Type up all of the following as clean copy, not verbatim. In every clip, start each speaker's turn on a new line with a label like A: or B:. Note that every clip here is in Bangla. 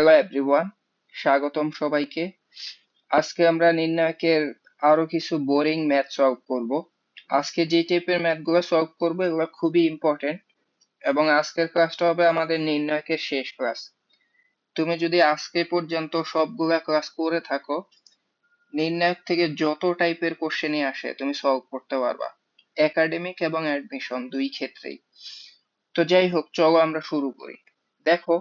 A: হ্যালো এভরিওয়ান, স্বাগতম সবাইকে। আজকে আমরা নির্ণায়কের আরো কিছু বোরিং ম্যাথ সলভ করব। আজকে যে টাইপের ম্যাথগুলো সলভ করব এগুলো খুবই ইম্পর্টেন্ট এবং আজকের ক্লাসটা হবে আমাদের নির্ণায়কের শেষ ক্লাস। তুমি যদি আজকে পর্যন্ত সবগুলা ক্লাস করে থাকো, নির্ণায়ক থেকে যত টাইপের কোশ্চেনই আসে তুমি সলভ করতে পারবা, একাডেমিক এবং অ্যাডমিশন দুই ক্ষেত্রেই। তো যাই হোক, চলো আমরা শুরু করি। দেখো,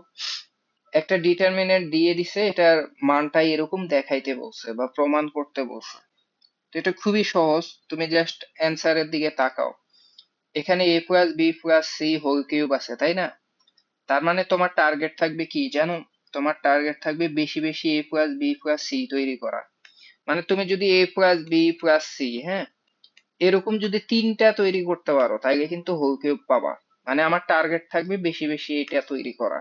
A: একটা ডিটারমিনেন্ট দিয়ে দিছে, এটার মানটা এরকম দেখাইতে বলছে বা প্রমাণ করতে বলছে। তো এটা খুবই সহজ, তুমি জাস্ট অ্যান্সারের দিকে তাকাও। এখানে a plus B plus C whole cube আছে, তাই না? তার মানে তোমার টার্গেট থাকবে কি জানো? তোমার টার্গেট থাকবে বেশি বেশি a plus B plus C তৈরি করা। মানে তুমি যদি a plus B plus C, হ্যাঁ, এরকম যদি তিনটা তৈরি করতে পারো তাহলে কিন্তু হোল কিউব পাবা। মানে আমার টার্গেট থাকবে বেশি বেশি এটা তৈরি করা।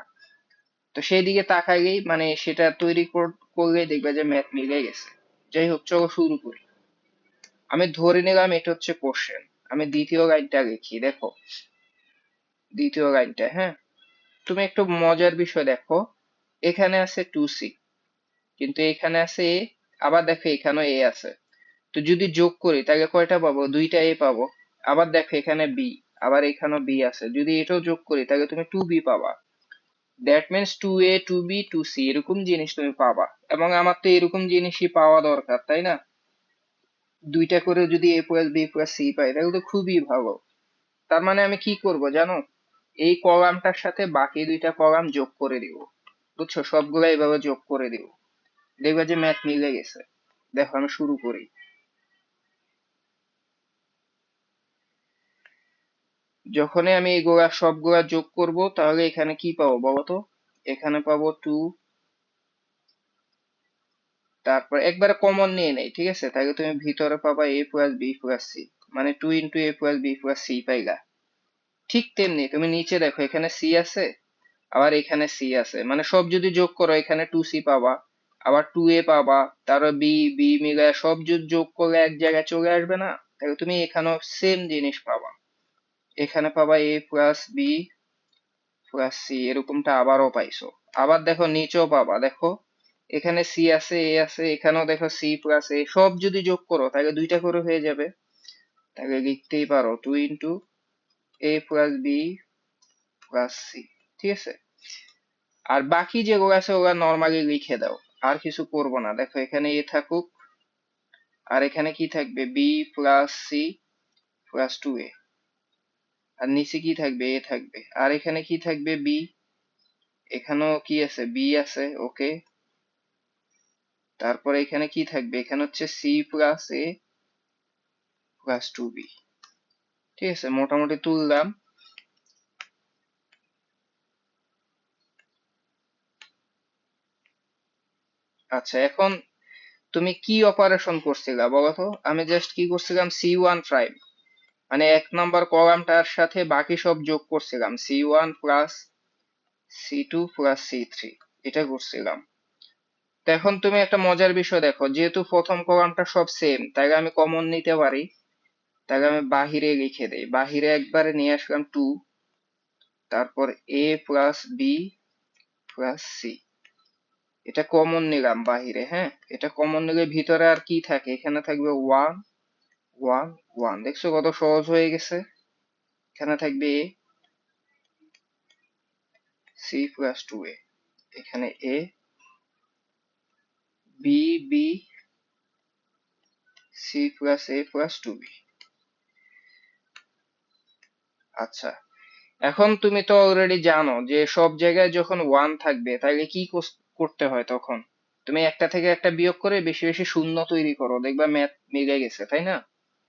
A: তো সেই দিকে তাকাইলেই মানে সেটা তৈরি করলেই দেখবে যে ম্যাথ মিলে গেছে। যাই হোক, চলো শুরু করি। আমি ধরে নিলাম এটা হচ্ছে কোশ্চেন। আমি দ্বিতীয় লাইনটা লিখি, দেখো দ্বিতীয় লাইনটা, হ্যাঁ। তুমি একটু মজার বিষয় দেখো, এখানে আছে 2c, কিন্তু এখানে আছে a, আবার দেখো এখানেও a আছে। তো যদি যোগ করি তাহলে কয়টা পাবো? দুইটা a পাবো। আবার দেখো এখানে b, আবার এখানেও b আছে, যদি এটাও যোগ করি তাহলে তুমি 2b পাবা। That means 2a 2b 2c এরকম জিনিস তুমি পাবা। এবং আমার তো এরকম জিনিসই পাওয়া দরকার, তাই না? দুইটা করে যদি a plus b plus c পাই তাহলে তো খুবই ভালো। তার মানে আমি কি করব জানো? এই কলামটার সাথে বাকি দুইটা কলাম যোগ করে দিব। বুঝছো? সবগুলা এভাবে যোগ করে দিব, দেখবে যে ম্যাথ মিলে গেছে। দেখো আমি শুরু করি। যখনই আমি এগুলা সবগুলা যোগ করব তাহলে এখানে কি পাবো বলো তো? এখানে পাবো 2, তারপর একবারে কমন নিয়ে নেই, ঠিক আছে? তাহলে তুমি ভিতরে পাবা a plus B plus C, মানে 2 into a plus B plus C পাইলা। ঠিক তেমনি তুমি নিচে দেখো, এখানে সি আছে, আবার এখানে সি আছে, মানে সব যদি যোগ করো এখানে 2c পাবা, আবার 2a পাবা, তারপর বি বি মিলায় সব যদি যোগ করলে এক জায়গায় চলে আসবে না? তাহলে তুমি এখানেও সেম জিনিস পাবা। এখানে পাবা a plus B plus C, এরকমটা আবারও পাইছো। আবার দেখো নিচেও পাবা, দেখো এখানে সি আছে, এ আছে, এখানেও দেখো সি প্লাস এ, সব যদি যোগ করো তাহলে দুইটা করে হয়ে যাবে। তাহলে লিখতেই পারো 2 into A plus B plus C, ঠিক আছে? আর বাকি যেগুলো আছে ওগুলো নর্মালি লিখে দাও, আর কিছু করব না। দেখো এখানে এ থাকুক, আর এখানে কি থাকবে? B plus C plus 2a, আর নিচে কি থাকবে? এ থাকবে, আর এখানে কি থাকবে? বি। এখানেও কি আছে? বি আছে, ওকে। তারপরে এখানে কি থাকবে? এখানে হচ্ছে সি প্লাস এ প্লাস 2b, ঠিক আছে? মোটামুটি তুললাম। আচ্ছা, এখন তুমি কি অপারেশন করছিলা বলো তো? আমি জাস্ট কি করছিলাম, C1 প্রাইম, মানে এক নাম্বার কলামটার সাথে বাকি সব যোগ করছিলাম, C1 plus C2 plus C3, এটা করছিলাম। তো এখন তুমি একটা মজার বিষয় দেখো, যেহেতু প্রথম কলামটা সব সেম, তাই আমি কমন নিতে পারি। তাহলে আমি বাহিরে লিখে দেই, বাহিরে একবারে নিয়ে আসলাম 2, তারপর a plus B plus C, এটা কমন নিলাম বাহিরে, হ্যাঁ। এটা কমন নিলে ভিতরে আর কি থাকে? এখানে থাকবে 1 1 1, দেখছো কত সহজ হয়ে গেছে? এখানে থাকবে a, c প্লাস 2a, এখানে a, b b, c plus a plus 2b। আচ্ছা, এখন তুমি তো অলরেডি জানো যে সব জায়গায় যখন 1 থাকবে তাহলে কি করতে হয় তখন? তুমি একটা থেকে একটা বিয়োগ করে বেশি বেশি শূন্য তৈরি করো, দেখবা ম্যাথ মিলে গেছে, তাই না?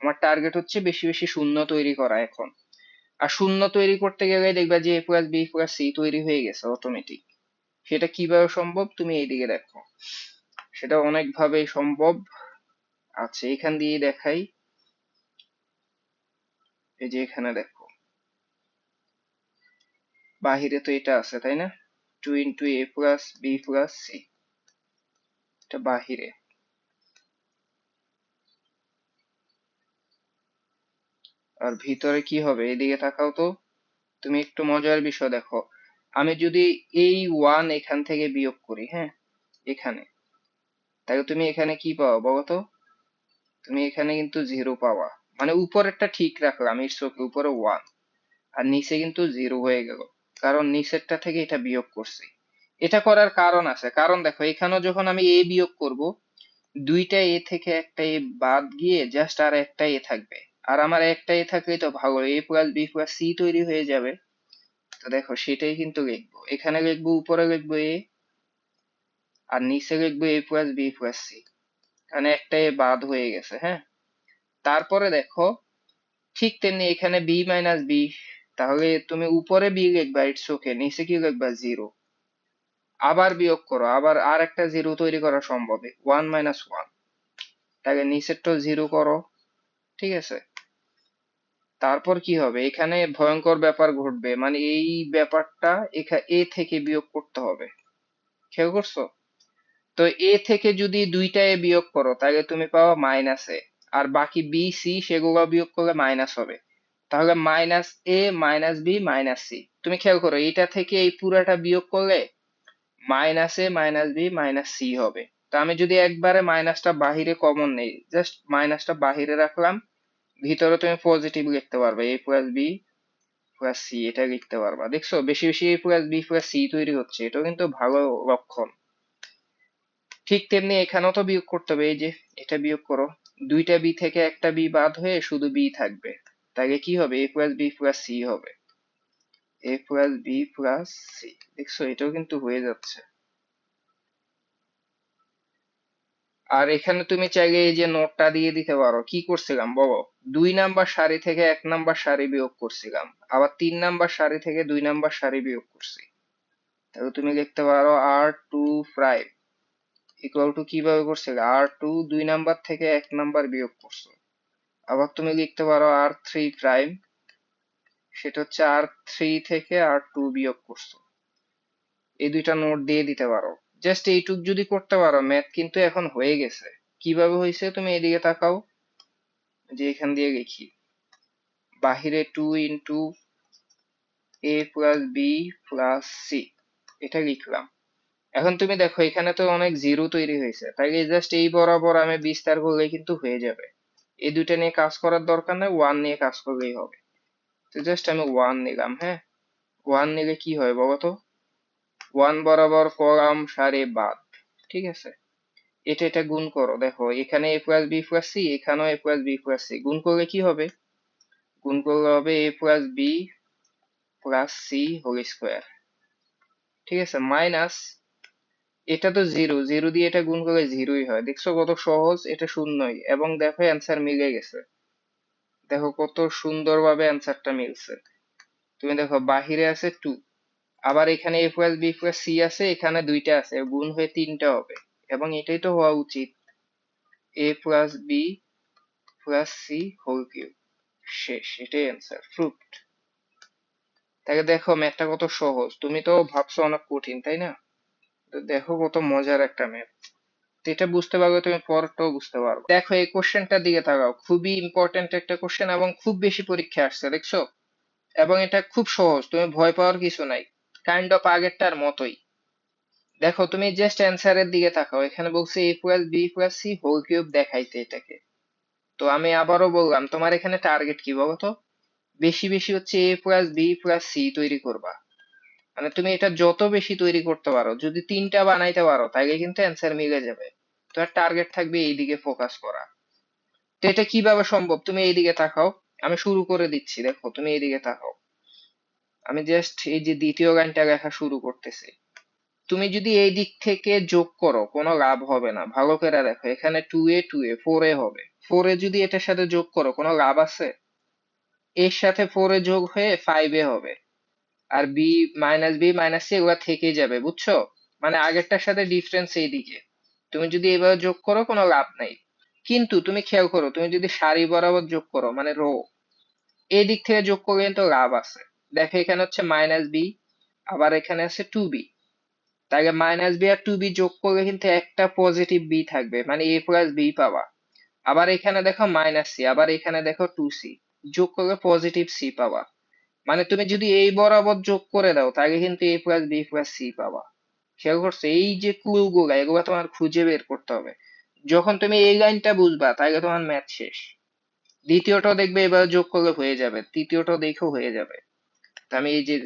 A: আমার টার্গেট হচ্ছে বেশি বেশি শূন্য তৈরি করা এখন। আর শূন্য তৈরি করতে গেলে দেখবা যে a plus B plus C তৈরি হয়ে গেছে অটোমেটিক। সেটা কিভাবে সম্ভব তুমি এইদিকে দেখো, সেটা অনেক ভাবেই সম্ভব। আচ্ছা, এখান দিয়ে দেখাই। এই যে এখানে দেখো, বাহিরে তো এটা আছে, তাই না? 2 into A plus B plus C, এটা বাহিরে। আর ভিতরে কি হবে? এদিকে তাকাও তো, তুমি একটু মজার বিষয় দেখো। আমি যদি এই 1 এখান থেকে বিয়োগ করি, হ্যাঁ, এখানে, তাহলে তুমি এখানে কি পাও বলো তো? তুমি এখানে কিন্তু 0 পাওয়া। মানে উপরেরটা ঠিক রাখলাম, ইটস ওকে, উপরে 1 আর নিচে কিন্তু 0 হয়ে গেল, কারণ নিচেরটা থেকে এটা বিয়োগ করছি। এটা করার কারণ আছে, কারণ দেখো এখানেও যখন আমি এ বিয়োগ করব, দুইটা এ থেকে একটা এ বাদ গিয়ে জাস্ট আর একটা এ থাকবে। আর আমার একটা এ থাকলেই তো ভালো, এ প্লাস বি প্লাস সি তৈরি হয়ে যাবে। তো দেখো সেটাই কিন্তু লিখবো, এখানে লিখবো, উপরে লিখবো এ আর নিচে লিখবো A plus B plus C, কারণ একটা এ বাদ হয়ে গেছে, হ্যাঁ। তারপরে দেখো ঠিক তেমনি এখানে বি মাইনাস বি, তাহলে তুমি উপরে বি লিখবা, ইটস ওকে, নিচে কি লিখবা, 0। আবার বিয়োগ করো, আবার আর একটা 0 তৈরি করা সম্ভব, 1 মাইনাস 1, তাহলে নিচেরটা 0 করো, ঠিক আছে। তারপর কি হবে, এখানে ভয়ঙ্কর ব্যাপার ঘটবে, মানে এই ব্যাপারটা এ থেকে বিয়োগ করতে হবে, খেয়াল করছো? তো এ থেকে যদি দুইটা এ বিয়োগ করো তাহলে তুমি পাও মাইনাস এ, আর বাকি বি সি সেগুলো বিয়োগ করলে মাইনাস হবে। তাহলে মাইনাস এ মাইনাস বি মাইনাস সি, তুমি খেয়াল করো এইটা থেকে এই পুরাটা বিয়োগ করলে মাইনাস এ মাইনাস বি মাইনাস সি হবে। তো আমি যদি একবারে মাইনাসটা বাহিরে কমন নেই, জাস্ট মাইনাসটা বাহিরে রাখলাম, ভিতরে তুমি পজিটিভ লিখতে পারবে, এ প্লাস বি প্লাস সি, এটা লিখতে পারবা। দেখছো বেশি বেশি এ প্লাস বি প্লাস সি তৈরি হচ্ছে, এটাও কিন্তু ভালো লক্ষণ। ঠিক তেমনি এখানেও তো বিয়োগ করতে হবে, এই যে এটা বিয়োগ করো, দুইটা বি থেকে একটা বি বাদ হয়ে শুধু বি থাকবে, তাহলে কি হবে, A plus B plus C হবে, A plus B plus C. দেখছো এটাও কিন্তু হয়ে যাচ্ছে। আর এখানে তুমি চাইলে এই যে নোটটা দিয়ে দিতে পারো, কি করছিলাম বলো, 2 নাম্বার সারি থেকে 1 নাম্বার সারি বিয়োগ করছিলাম, আবার 3 নাম্বার সারি থেকে 2 নাম্বার সারি বিয়োগ করছি। তাহলে তুমি লিখতে পারো R2 প্রাইম ইকুয়াল টু, কিভাবে করছিলে, R2 2 নাম্বার থেকে 1 নাম্বার বিয়োগ করছো। আবার তুমি লিখতে পারো R3 প্রাইম, সেটা হচ্ছে R3 থেকে R2 বিয়োগ করছো। এই দুইটা নোট দিয়ে দিতে পারো, জাস্ট এইটুক যদি করতে পারো, ম্যাথ কিন্তু এখন হয়ে গেছে। কিভাবে হয়েছে তুমি এদিকে তাকাও, যে এখান দিয়ে লিখি, বাহিরে 2 into A plus B plus C, এটা লিখলাম। এখন তুমি দেখো এখানে তো অনেক জিরো তৈরি হয়েছে, তাই জাস্ট এই বরাবর আমি বিস্তার করলে কিন্তু হয়ে যাবে। এই দুইটা নিয়ে কাজ করার দরকার নেই, 1 নিয়ে কাজ করলেই হবে। তো জাস্ট আমি 1 নিলাম, হ্যাঁ। 1 নিলে কি হয় বলো তো, 1 বরাবর কলাম সারি বাদ, ঠিক আছে। এটা গুণ করো, দেখো এখানে A plus B plus C, এখানেও A plus B plus C, গুণ করলে কি হবে, গুণ করলে হবে A plus B plus C whole square, ঠিক আছে, মাইনাস, এটা তো জিরো, জিরো দিয়ে এটা গুণ করলে জিরোই হয়। দেখছো কত সহজ, এটা শূন্যই, এবং দেখো অ্যান্সার মিলে গেছে। দেখো কত সুন্দরভাবে অ্যান্সারটা মিলছে। তুমি দেখো বাহিরে আছে 2, আবার এখানে A plus B plus C আছে, এখানে দুইটা আছে, গুণ হয়ে 3টা হবে, এবং এটাই তো হওয়া উচিত, A plus B plus C whole cube. শেষ, এটাই অ্যান্সার, প্রুফড। তাকে দেখো ম্যাথটা কত সহজ, তুমি তো ভাবছো অনেক কঠিন, তাই না? তো দেখো কত মজার একটা ম্যাথ, এটা বুঝতে পারবে তুমি পরটাও বুঝতে পারবে। দেখো এই কোশ্চেনটার দিকে তাকাও, খুবই ইম্পর্টেন্ট একটা কোশ্চেন এবং খুব বেশি পরীক্ষা আসছে, দেখছো? এবং এটা খুব সহজ, তুমি ভয় পাওয়ার কিছু নাই, কাইন্ড অফ আগেরটার মতোই। দেখো তুমি জাস্ট অ্যান্সারের দিকে তাকাও, এখানে বলছে A plus B plus C whole cube দেখাইতে এটাকে। তো আমি আবারও বললাম, তোমার এখানে টার্গেট কি বলো তো? বেশি বেশি হচ্ছে A plus B plus C তৈরি করবা। মানে তুমি এটা যত বেশি তৈরি করতে পারো, যদি 3টা বানাইতে পারো তাহলে কিন্তু অ্যান্সার মিলে যাবে। তোমার টার্গেট থাকবে এইদিকে ফোকাস করা। তো এটা কিভাবে সম্ভব, তুমি এইদিকে তাকাও, আমি শুরু করে দিচ্ছি, দেখো তুমি এইদিকে তাকাও, আমি জাস্ট এই যে দ্বিতীয় লাইনটা লেখা শুরু করতেছি। তুমি যদি এই দিক থেকে যোগ করো কোনো লাভ হবে না, ভালো করে দেখো, এখানে 2a 2a 4a হবে, 4a যদি এটার সাথে যোগ করো কোনো লাভ আছে? এর সাথে 4a যোগ হয়ে 5a হবে, আর B minus B minus C এগুলা থেকেই যাবে, বুঝছো? মানে আগেরটার সাথে ডিফারেন্স এইদিকে, তুমি যদি এভাবে যোগ করো কোনো লাভ নাই। কিন্তু তুমি খেয়াল করো, তুমি যদি সারি বরাবর যোগ করো মানে রো, এই দিক থেকে যোগ করলে কিন্তু লাভ আছে। দেখো এখানে হচ্ছে মাইনাস বি, আবার এখানে আছে 2b, তাহলে মাইনাস বি আর 2b যোগ করলে কিন্তু একটা পজিটিভ বি থাকবে, মানে এ প্লাস বি পাবা। আবার এখানে দেখো মাইনাস সি, আবার এখানে দেখো 2c, যোগ করলে পজিটিভ সি পাবা। মানে তুমি যদি এই বরাবর যোগ করে দাও তাহলে কিন্তু a plus B plus C পাবা। খেয়াল করছো? এই যে ক্লু গুলা এগুলা তোমার খুঁজে বের করতে হবে। যখন তুমি এই লাইনটা বুঝবা তাহলে তোমার ম্যাথ শেষ। দ্বিতীয়টাও দেখবে এবার যোগ করলে হয়ে যাবে, তৃতীয়টাও দেখো হয়ে যাবে। তা আমি এই যে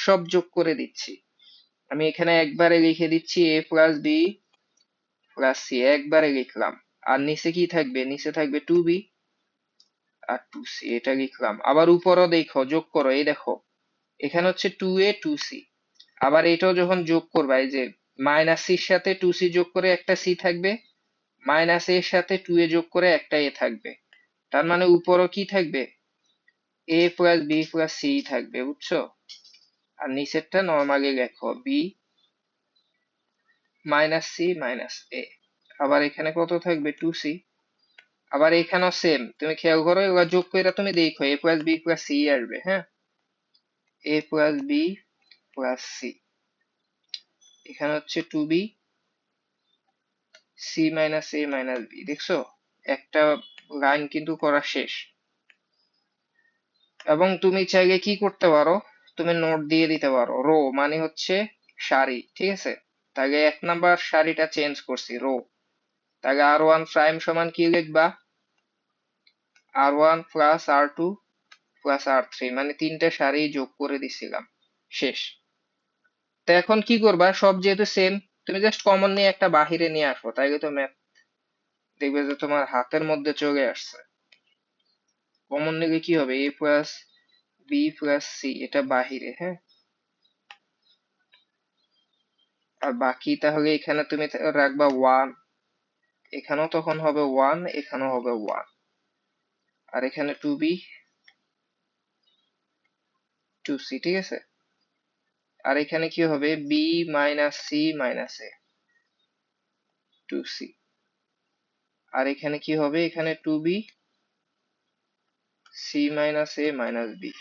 A: সব যোগ করে দিচ্ছি। আমি এখানে একবারে লিখে দিচ্ছি a plus B plus C, একবারে লিখলাম। আর নিচে কি থাকবে? নিচে থাকবে টু বি আর টু সি, এটা লিখলাম। আবার উপরও দেখো, যোগ করো, এই দেখো এখানে হচ্ছে টু এ টু সি। আবার এটাও যখন যোগ করবা, এই যে মাইনাস সির সাথে টু সি যোগ করে একটা সি থাকবে, মাইনাস এর সাথে টু এ যোগ করে একটা এ থাকবে। তার মানে উপরও কি থাকবে? A plus B plus C থাকবে, বুঝছো? আর নিচেরটা নর্মালি লেখো B minus C minus A. আবার এখানে কত থাকবে? Two C. আবার এখানেও সেম, তুমি খেয়াল করো, এবার যোগ করে তুমি দেখো A plus B plus C আসবে। হ্যাঁ, এ প্লাস বি প্লাস সি, এখানে হচ্ছে টু বি সি মাইনাস এ মাইনাস বি। দেখছো, একটা লাইন কিন্তু করা শেষ। এবং তুমি চাইলে কি করতে পারো, তুমি নোট দিয়ে দিতে পারো রো মানে হচ্ছে সারি, ঠিক আছে? তাহলে এক নাম্বার সারিটা চেঞ্জ করছি রো। তাহলে আর ওয়ান প্রাইম সমান কি লিখবা? আর ওয়ান প্লাস আর টু প্লাস আর থ্রি, মানে তিনটে সারি যোগ করে দিছিলাম, শেষ। তো এখন কি করবা? সব যেহেতু সেম, তুমি জাস্ট কমন নিয়ে একটা বাহিরে নিয়ে আসো, তাইলে তো ম্যাথ দেখবে যে তোমার হাতের মধ্যে চলে আসছে। কমন নিলে কি হবে? A plus B plus C, এটা বাহিরে। হ্যাঁ, আর বাকি তাহলে এখানে তুমি রাখবা ওয়ান, এখানেও তখন হবে ওয়ান, এখানেও হবে ওয়ান। আর এখানে টু বি টু সি, ঠিক আছে? আর এখানে কি হবে? বি মাইনাস সি মাইনাস এ টু সি। আর এখানে কি হবে? এখানে টু বি সি মাইনাস এ মাইনাস বি।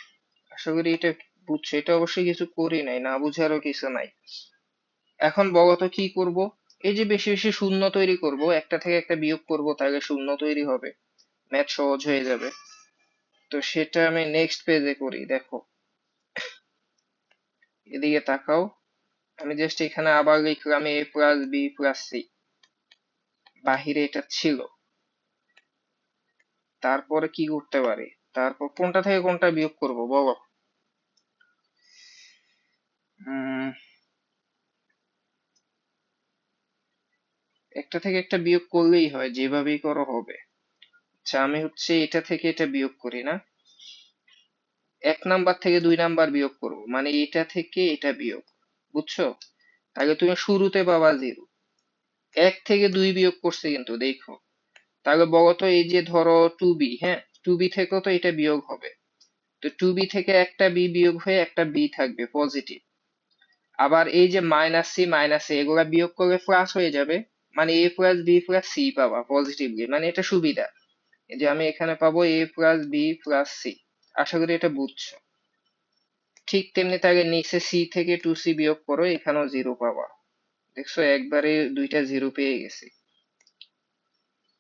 A: আশা করি এটা বুঝছো। এটা অবশ্যই কিছু করি নাই, না বুঝারও কিছু নাই। এখন বলো তো কি করব? এই যে বেশি বেশি শূন্য তৈরি করব, একটা থেকে একটা বিয়োগ করব, তাহলে শূন্য তৈরি হবে, ম্যাথ সহজ হয়ে যাবে। তো সেটা আমি নেক্সট পেজে করি। দেখো, এদিকে তাকাও। আমি জাস্ট এখানে আবার লিখলাম এ প্লাস বি প্লাস সি, বাহিরে এটা ছিল। তারপরে কি করতে পারি? তারপর কোনটা থেকে কোনটা বিয়োগ করব বলো? উম, একটা থেকে একটা বিয়োগ করলেই হয়, যেভাবেই করো হবে। আচ্ছা, আমি হচ্ছে এটা থেকে এটা বিয়োগ করি না, এক নাম্বার থেকে দুই নাম্বার বিয়োগ করব, মানে এটা থেকে এটা বিয়োগ, বুঝছো? তাহলে তুমি শুরুতে পাবা জিরো। এক থেকে দুই বিয়োগ করছে কিন্তু, দেখো। তাহলে বলো তো, এই যে ধরো টু বি, হ্যাঁ, টু বি থেকেও তো এটা বিয়োগ হবে। তো টু বি থেকে একটা বি বিয়োগ হয়ে একটা বি থাকবে পজিটিভ। আবার এই যে মাইনাস সি মাইনাস এ, এগুলা বিয়োগ করলে প্লাস হয়ে যাবে, মানে এ প্লাস বি প্লাস সি পাবা পজিটিভলি, মানে এটা সুবিধা। এই যে আমি এখানে পাবো এ প্লাস বি প্লাস সি। আশা করি এটা বুঝছো। ঠিক তেমনি তাহলে নিচে সি থেকে টু সি বিয়োগ করো, এখানেও জিরো পাবা। দেখছো, একবারে দুইটা জিরো পেয়ে গেছি।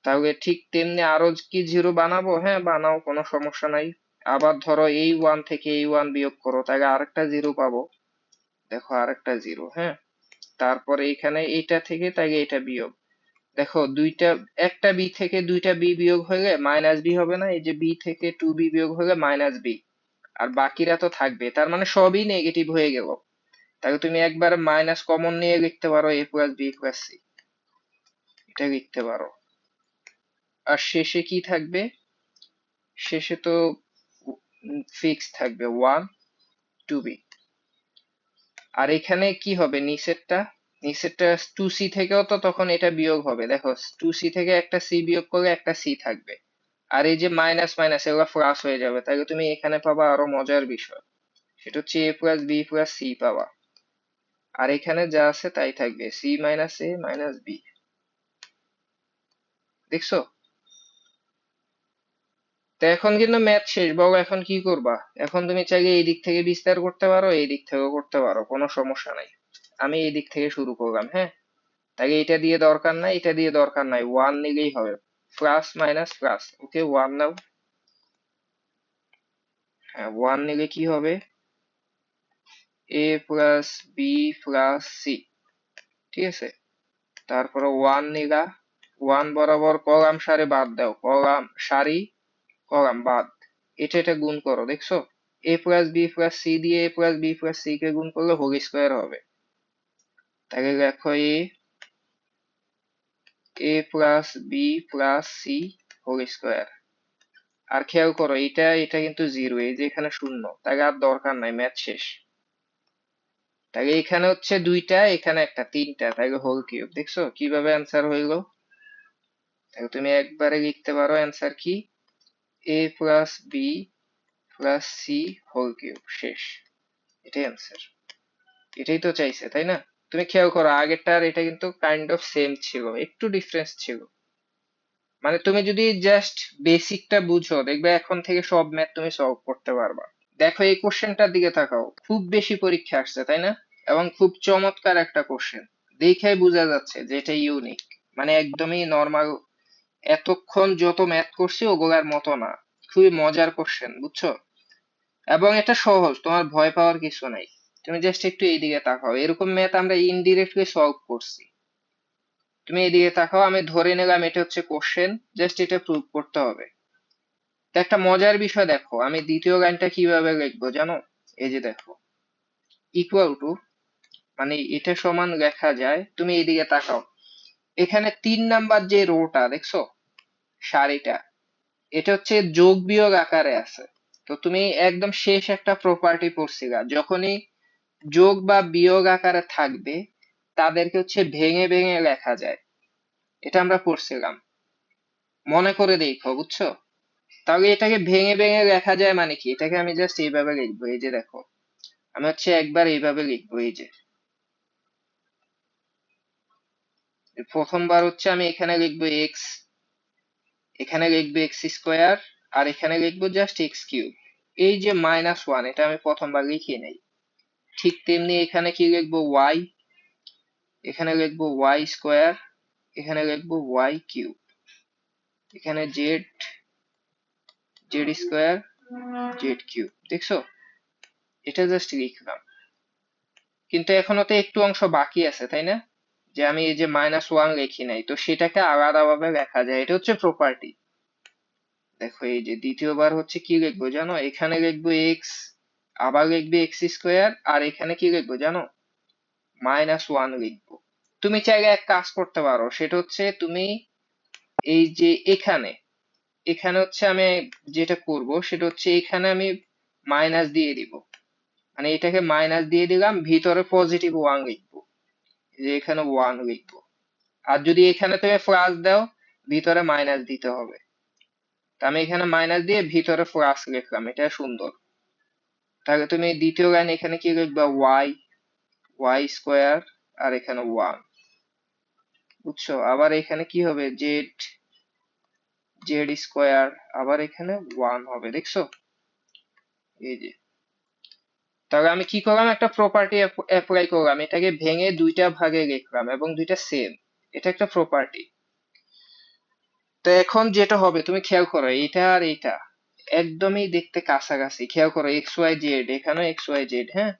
A: তাহলে ঠিক তেমনি আরো কি জিরো বানাবো? হ্যাঁ, বানাও, কোনো সমস্যা নাই। আবার ধরো এই ওয়ান থেকে এই ওয়ান বিয়োগ করো, তাহলে আরেকটা জিরো পাবো। দেখো, আরেকটা জিরো। হ্যাঁ, তারপরে এখানে এইটা থেকে তাহলে এটা বিয়োগ। দেখো, দুইটা, একটা বি থেকে দুইটা বি বিয়োগ হলে মাইনাস বি হবে না? এই যে বি থেকে টু বি বিয়োগ হলে মাইনাস বি। আর বাকিরা তো থাকবে, তার মানে সবই নেগেটিভ হয়ে গেল। তাহলে তুমি একবার মাইনাস কমন নিয়ে লিখতে পারো এ প্লাস বি প্লাস সি, এটা লিখতে পারো। আর শেষে কি থাকবে? শেষে তো ফিক্স থাকবে ওয়ান টু বি। আর এখানে কি হবে? নিচেরটা, নিচেরটা টু সি থেকেও তো তখন এটা বিয়োগ হবে। দেখো, টু সি থেকে একটা সি বিয়োগ করলে একটা সি থাকবে। আর এই যে মাইনাস মাইনাস এগুলো প্লাস হয়ে যাবে, তাহলে তুমি এখানে পাবা আরো মজার বিষয়, সেটা হচ্ছে A plus B plus C পাবা। আর এখানে যা আছে তাই থাকবে, সি মাইনাস এ মাইনাস বি। দেখছো? তো এখন কিন্তু ম্যাথ শেষ। বলো এখন কি করবা? এখন তুমি চাইলে এই দিক থেকে বিস্তার করতে পারো, এই দিক থেকেও করতে পারো, কোনো সমস্যা নাই। আমি এই দিক থেকে শুরু করলাম। হ্যাঁ, তাকে এটা দিয়ে দরকার নাই, এটা দিয়ে দরকার নাই, ওয়ান নিলেই হবে। Plus minus plus, okay one now. হ্যাঁ, ওয়ান নিলে কি হবে? A plus B plus C, ঠিক আছে। তারপরে 1 নিলা, 1 বরাবর কলাম সারি বাদ দাও, কলাম সারি কলাম বাদ, এটা এটা গুণ করো, দেখছো? A plus B plus C দিয়ে A plus B plus C কে গুণ করলে হোল স্কোয়ার হবে। তাহলে দেখো A plus B plus C whole square. আর খেয়াল করো এটা এটা কিন্তু জিরো, এই যে এখানে শূন্য, তাহলে আর দরকার নাই, ম্যাথ শেষ। তাহলে এখানে হচ্ছে দুইটা, এখানে একটা, তিনটা, তাহলে হোল কিউব। দেখছো কিভাবে অ্যান্সার হইলো? তাহলে তুমি একবারে লিখতে পারো অ্যান্সার কি, A plus B plus C whole cube, শেষ। এটাই অ্যান্সার। এটাই তো চাইছে, তাই না? তুমি খেয়াল করো আগেরটা আর এটা কিন্তু কাইন্ড অফ সেম ছিল, একটু ডিফারেন্স ছিল। মানে তুমি যদি জাস্ট বেসিকটা বুঝো, দেখবে এখন থেকে সব ম্যাথ তুমি সলভ করতে পারবা। দেখো এই কোশ্চেনটার দিকে তাকাও, খুব বেশি পরীক্ষা আসছে, তাই না? এবং খুব চমৎকার একটা কোশ্চেন, দেখেই বোঝা যাচ্ছে যে এটা ইউনিক, মানে একদমই নর্মাল। এতক্ষণ যত ম্যাথ করছি ওগুলার মতো না, খুবই মজার কোশ্চেন, বুঝছো? এবং এটা সহজ, তোমার ভয় পাওয়ার কিছু নাই। তুমি জাস্ট একটু এইদিকে তাকাও, এরকম ম্যাথ আমরা ইনডিরেক্টলি সলভ করছি। তুমি এদিকে তাকাও, আমি ধরে নিলাম এটা হচ্ছে কোশ্চেন, জাস্ট এটা প্রুভ করতে হবে। তো একটা মজার বিষয় দেখো, আমি দ্বিতীয় লাইনটা কিভাবে লিখবো জানো? এই যে দেখো, ইকুয়াল টু, মানে এটা সমান লেখা যায়, তুমি এইদিকে তাকাও, এখানে 3 নাম্বার যে রোটা দেখছো, সারিটা, এটা হচ্ছে যোগ বিয়োগ আকারে আছে। তো তুমি একদম শেষ একটা প্রপার্টি পড়ছিলা, যখনই যোগ বা বিয়োগ আকারে থাকবে তাদেরকে হচ্ছে ভেঙে ভেঙে লেখা যায়, এটা আমরা পড়ছিলাম, মনে করে দেখো, বুঝছো? তাহলে এটাকে ভেঙে ভেঙে লেখা যায় মানে কি, এটাকে আমি জাস্ট এইভাবে লিখবো, এই যে দেখো, আমি হচ্ছে একবার এইভাবে লিখবো, এই যে প্রথমবার হচ্ছে আমি এখানে লিখবো এক্স, এখানে লিখবো এক্স স্কোয়ার, আর এখানে লিখবো জাস্ট এক্স কিউব। এই যে -1, এটা আমি প্রথমবার লিখে নেই। ঠিক তেমনি এখানে কি লিখবো, ওয়াই, এখানে লিখবো ওয়াই স্কোয়ার, এখানে লিখবো ওয়াই কিউব, এখানে Z, Z square, Z cube, দেখছো? এটা জাস্ট লিখলাম, কিন্তু এখনো তো একটু অংশ বাকি আছে, তাই না? যে আমি এই যে -1 লিখি নাই, তো সেটাকে আলাদাভাবে লেখা যায়, এটা হচ্ছে প্রপার্টি। দেখো এই যে দ্বিতীয়বার হচ্ছে কি লিখবো জানো, এখানে লিখবো এক্স, আবার লিখবে এক্স স্কোয়ার, আর এখানে কি লিখবো জানো, -1 লিখবো। তুমি চাইলে এক কাজ করতে পারো, সেটা হচ্ছে তুমি এই যে এখানে, এখানে হচ্ছে আমি যেটা করব সেটা হচ্ছে এখানে আমি মাইনাস দিয়ে দিব, মানে এটাকে মাইনাস দিয়ে দিলাম, ভিতরে +1 লিখবো, যে এখানে 1 লিখবো। আর যদি এখানে তুমি প্লাস দাও, ভিতরে মাইনাস দিতে হবে। তা আমি এখানে মাইনাস দিয়ে ভিতরে প্লাস লিখলাম, এটা সুন্দর। তাহলে তুমি দ্বিতীয় লাইন এখানে কি লিখবা, ওয়াই, ওয়াই স্কোয়ার, আর এখানে 1, বুঝছো? আবার এখানে কি হবে, জেড, জেড স্কোয়ার, আবার এখানে 1 হবে, দেখছো? এই যে, তাহলে আমি কি করলাম, একটা প্রপার্টি অ্যাপ্লাই করলাম, এটাকে ভেঙে দুইটা ভাগে লিখলাম এবং দুইটা সেম, এটা একটা প্রপার্টি। তো এখন যেটা হবে তুমি খেয়াল করো, এটা আর এটা একদমই দেখতে কাছাকাছি, খেয়াল করো, এক্স ওয়াই জেড, এখানেও এক্স ওয়াই জেড, হ্যাঁ,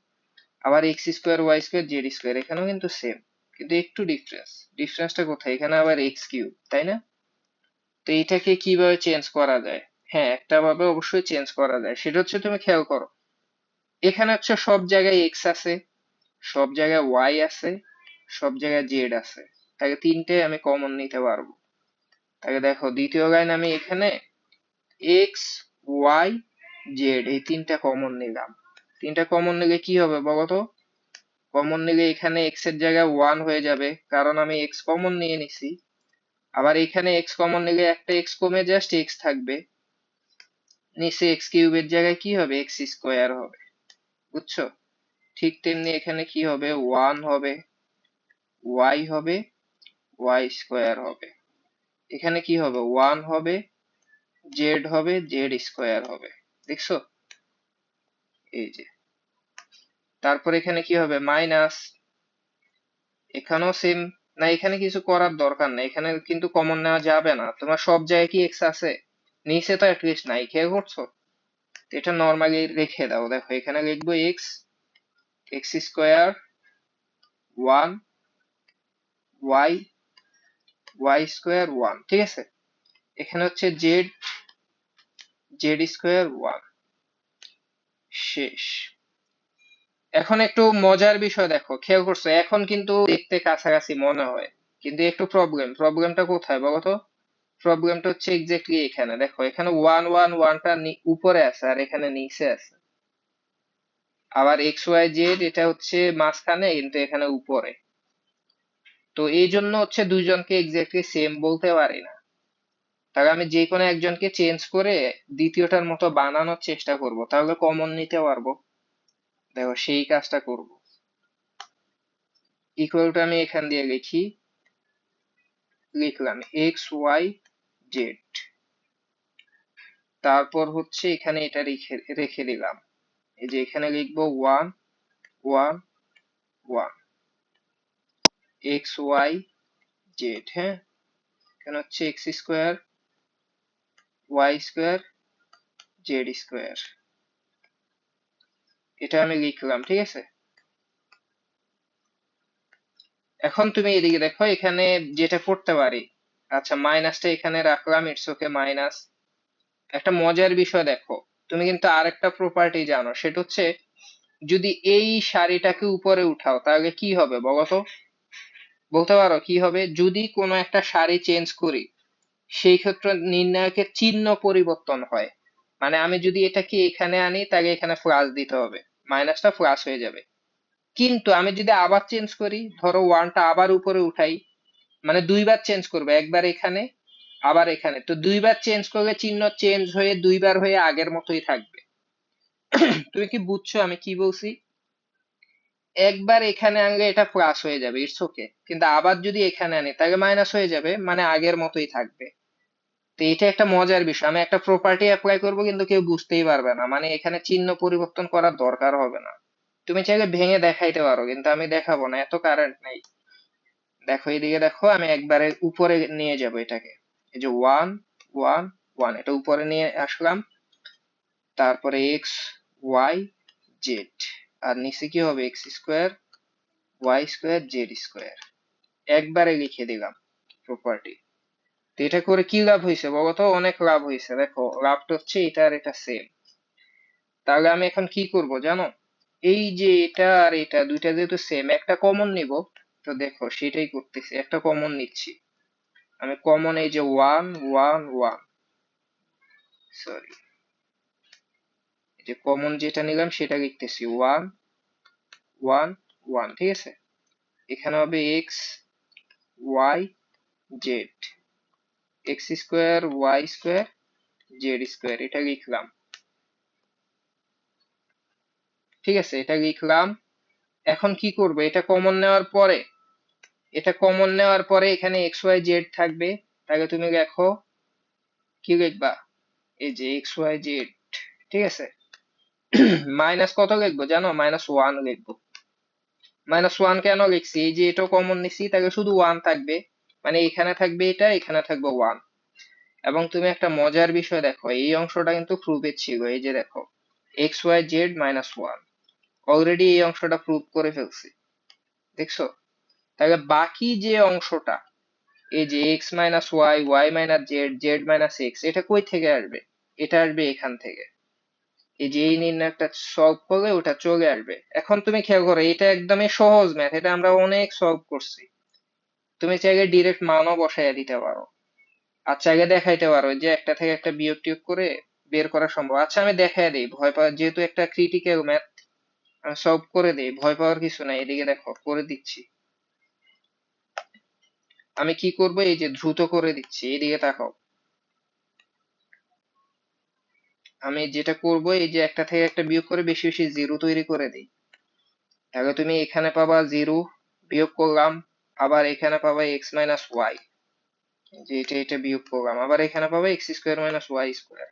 A: আবার X square Y square Z square, এখানেও কিন্তু সেম, কিন্তু একটু ডিফারেন্স। ডিফারেন্সটা কোথায়, এখানে আবার এক্স কিউব, তাই না? তো এটাকে কিভাবে চেঞ্জ করা যায়? হ্যাঁ, একটা ভাবে অবশ্যই চেঞ্জ করা যায়, সেটা হচ্ছে তুমি খেয়াল করো, এখানে হচ্ছে সব জায়গায় এক্স আছে, সব জায়গায় ওয়াই আছে, সব জায়গায় জেড আছে, তাকে তিনটে আমি কমন নিতে পারবো। তাকে দেখো দ্বিতীয় লাইন আমি এখানে এক্স, ওয়াই, জেড, এই তিনটা কমন নিলাম। তিনটা কমন নিলে কি হবে বলতো? কমন নিলে এখানে এক্স এর জায়গায় 1 হয়ে যাবে, কারণ আমি এক্স কমন নিয়ে নিছি। আবার এখানে এক্স কমন নিলে একটা এক্স কমে জাস্ট এক্স থাকবে, নিচে এক্স কিউবের জায়গায় কি হবে, এক্স স্কোয়ার হবে, বুঝছো? ঠিক তেমনি এখানে কি হবে, 1 হবে, ওয়াই হবে, ওয়াই স্কোয়ার হবে, এখানে কি হবে, 1 হবে, জেড হবে, জেড স্কোয়ার হবে, দেখছো? এই যে, তারপর এখানে কি হবে, মাইনাস, এখানেও সেম। না, এখানে কিছু করার দরকার নেই, এখানে কিন্তু কমন নেওয়া যাবে না, তোমার সব জায়গায় কি এক্স আছে, নিচে তো অ্যাটলিস্ট নাই, খেয়াল করছো? তো এটা নর্মালি রেখে দাও, দেখো এখানে লিখবো X, X square 1 Y Y square 1, ঠিক আছে। এখানে হচ্ছে জেড জেড স্কোয়ার 1 শেষ। এখন একটু মজার বিষয় দেখো, খেয়াল করছো, এখন কিন্তু দেখতে কাছাকাছি মনে হয়, কিন্তু একটু প্রবলেমটা কোথায় বলো তো? প্রবলেমটা হচ্ছে এক্স্যাক্টলি এখানে দেখো, এখানে 1 1 1টা উপরে আছে আর এখানে নিচে আছে। আবার এক্স ওয়াই জেড এটা হচ্ছে মাঝখানে, কিন্তু এখানে উপরে। তো এই জন্য হচ্ছে দুইজনকে এক্স্যাক্টলি সেম বলতে পারি না। তাহলে আমি যে কোনো একজনকে চেঞ্জ করে দ্বিতীয়টার মতো বানানোর চেষ্টা করব, তাহলে কমন নিতে পারবো। দেখো সেই কাজটা করব। ইকুয়ালটা আমি এখান দিয়ে লিখলাম এক্স ওয়াই জেড, তারপর হচ্ছে এখানে এটা রেখে রেখে দিলাম। এই যে এখানে লিখবো 1 1 1 এক্স ওয়াই জেড। হ্যাঁ, এখানে হচ্ছে X square Y square Z square, এটা আমি লিখলাম, ঠিক আছে। এখন তুমি এদিকে দেখো, এখানে যেটা করতে পারি, আচ্ছা মাইনাসটা এখানে রাখলাম, ইটস ওকে মাইনাস। একটা মজার বিষয় দেখো, তুমি কিন্তু আরেকটা প্রপার্টি জানো, সেটা হচ্ছে যদি এই সারিটাকে উপরে উঠাও তাহলে কি হবে বলো তো? বলতে পারো কি হবে? যদি কোনো একটা সারি চেঞ্জ করি, সেই ক্ষেত্রে নির্ণায়কের চিহ্ন পরিবর্তন হয়। মানে আমি যদি এটাকে এখানে আনি তাহলে এখানে প্লাস দিতে হবে, মাইনাসটা প্লাস হয়ে যাবে। কিন্তু আমি যদি আবার চেঞ্জ করি, ধরো ওয়ানটা আবার উপরে উঠাই, মানে দুইবার চেঞ্জ করবে, একবার এখানে আবার এখানে, তো দুইবার চেঞ্জ করলে চিহ্ন চেঞ্জ হয়ে দুইবার হয়ে আগের মতোই থাকবে। তুমি কি বুঝছো আমি কি বলছি? একবার এখানে আনলে এটা প্লাস হয়ে যাবে, ইটস ওকে, কিন্তু আবার যদি এখানে আনি তাহলে মাইনাস হয়ে যাবে, মানে আগের মতোই থাকবে। তো এটা একটা মজার বিষয়, আমি একটা প্রপার্টি অ্যাপ্লাই করব কিন্তু কেউ বুঝতেই পারবে না, মানে এখানে চিহ্ন পরিবর্তন করার দরকার হবে না। তুমি চাইলে ভেঙে দেখাইতে পারো, কিন্তু আমি দেখাবো না, এত কারেন্ট নেই। দেখো এদিকে দেখো, আমি একবারে উপরে নিয়ে যাব এটাকে। এই যে 1 1 1 এটা উপরে নিয়ে আসলাম, তারপরে এক্স ওয়াই জেড, আর নিচে কি হবে? X square Y square Z square, একবারে লিখে দিলাম প্রপার্টি। তো এটা করে কি লাভ হয়েছে বলতো? অনেক লাভ হয়েছে। দেখো লাভটা হচ্ছে এটা আর এটা সেম। তাহলে আমি এখন কি করব জানো? এই যে এটা আর এটা দুইটা যেহেতু সেম, একটা কমন নিব। তো দেখো সেটাই করতেছি, একটা কমন নিচ্ছি। আমি কমন এই যে 1 1 1, সরি, এই যে কমন যেটা নিলাম সেটা লিখতেছি 1 1 1, ঠিক আছে। এখানে হবে X Y Z, X square Y square Z square, এটা লিখলাম, ঠিক আছে, এটা লিখলাম। এখন কি করব? এটা কমন নেওয়ার পরে এখানে এক্স ওয়াই জেড থাকবে, তাহলে তুমি দেখো কি লিখবা? এই যে এক্স ওয়াই জেড, ঠিক আছে। মাইনাস কত লিখবো জানো? -1 লিখবো। -1 কেন লিখছি? এই যে এটা কমন নিছি, তাহলে শুধু 1 থাকবে, মানে এখানে থাকবে এটা, এখানে থাকবে 1। এবং তুমি একটা মজার বিষয় দেখো, এই অংশটা কিন্তু প্রুফের ছিল, এই যে দেখো এক্স ওয়াই জেড -1, অলরেডি এই অংশটা প্রুভ করে ফেলছি, দেখছো? তাহলে বাকি যে অংশটা, এই যে X minus Y Y minus Z Z minus X, এটা কই থেকে আসবে? এটা আসবে এখান থেকে। এই যে এই নির্ণয়টা সলভ করলে ওটা চলে আসবে। এখন তুমি খেয়াল করো, এটা একদমই সহজ ম্যাথ, এটা আমরা অনেক সলভ করছি। তুমি চাইলে ডিরেক্ট মানও বসাইয়া দিতে পারো, আর চাইলে দেখাইতে পারো যে একটা থেকে একটা বিয়োগ টিয়োগ করে বের করা সম্ভব। আচ্ছা আমি দেখাই দিই, ভয় পাওয়ার, যেহেতু একটা ক্রিটিক্যাল ম্যাথ, আমি সলভ করে দিই, ভয় পাওয়ার কিছু নাই। এদিকে দেখো করে দিচ্ছি। আমি কি করব? এই যে দ্রুত করে দিচ্ছি, এদিকে তাকাও। আমি যেটা করব, এই যে একটা থেকে একটা বিয়োগ করে বেশি বেশি জিরো তৈরি করে দিই। তাহলে তুমি এখানে পাবা জিরো, বিয়োগ করলাম, আবার এখানে পাবা এক্স মাইনাস ওয়াই, যে এটা বিয়োগ করলাম, আবার এখানে পাবা X square minus Y square.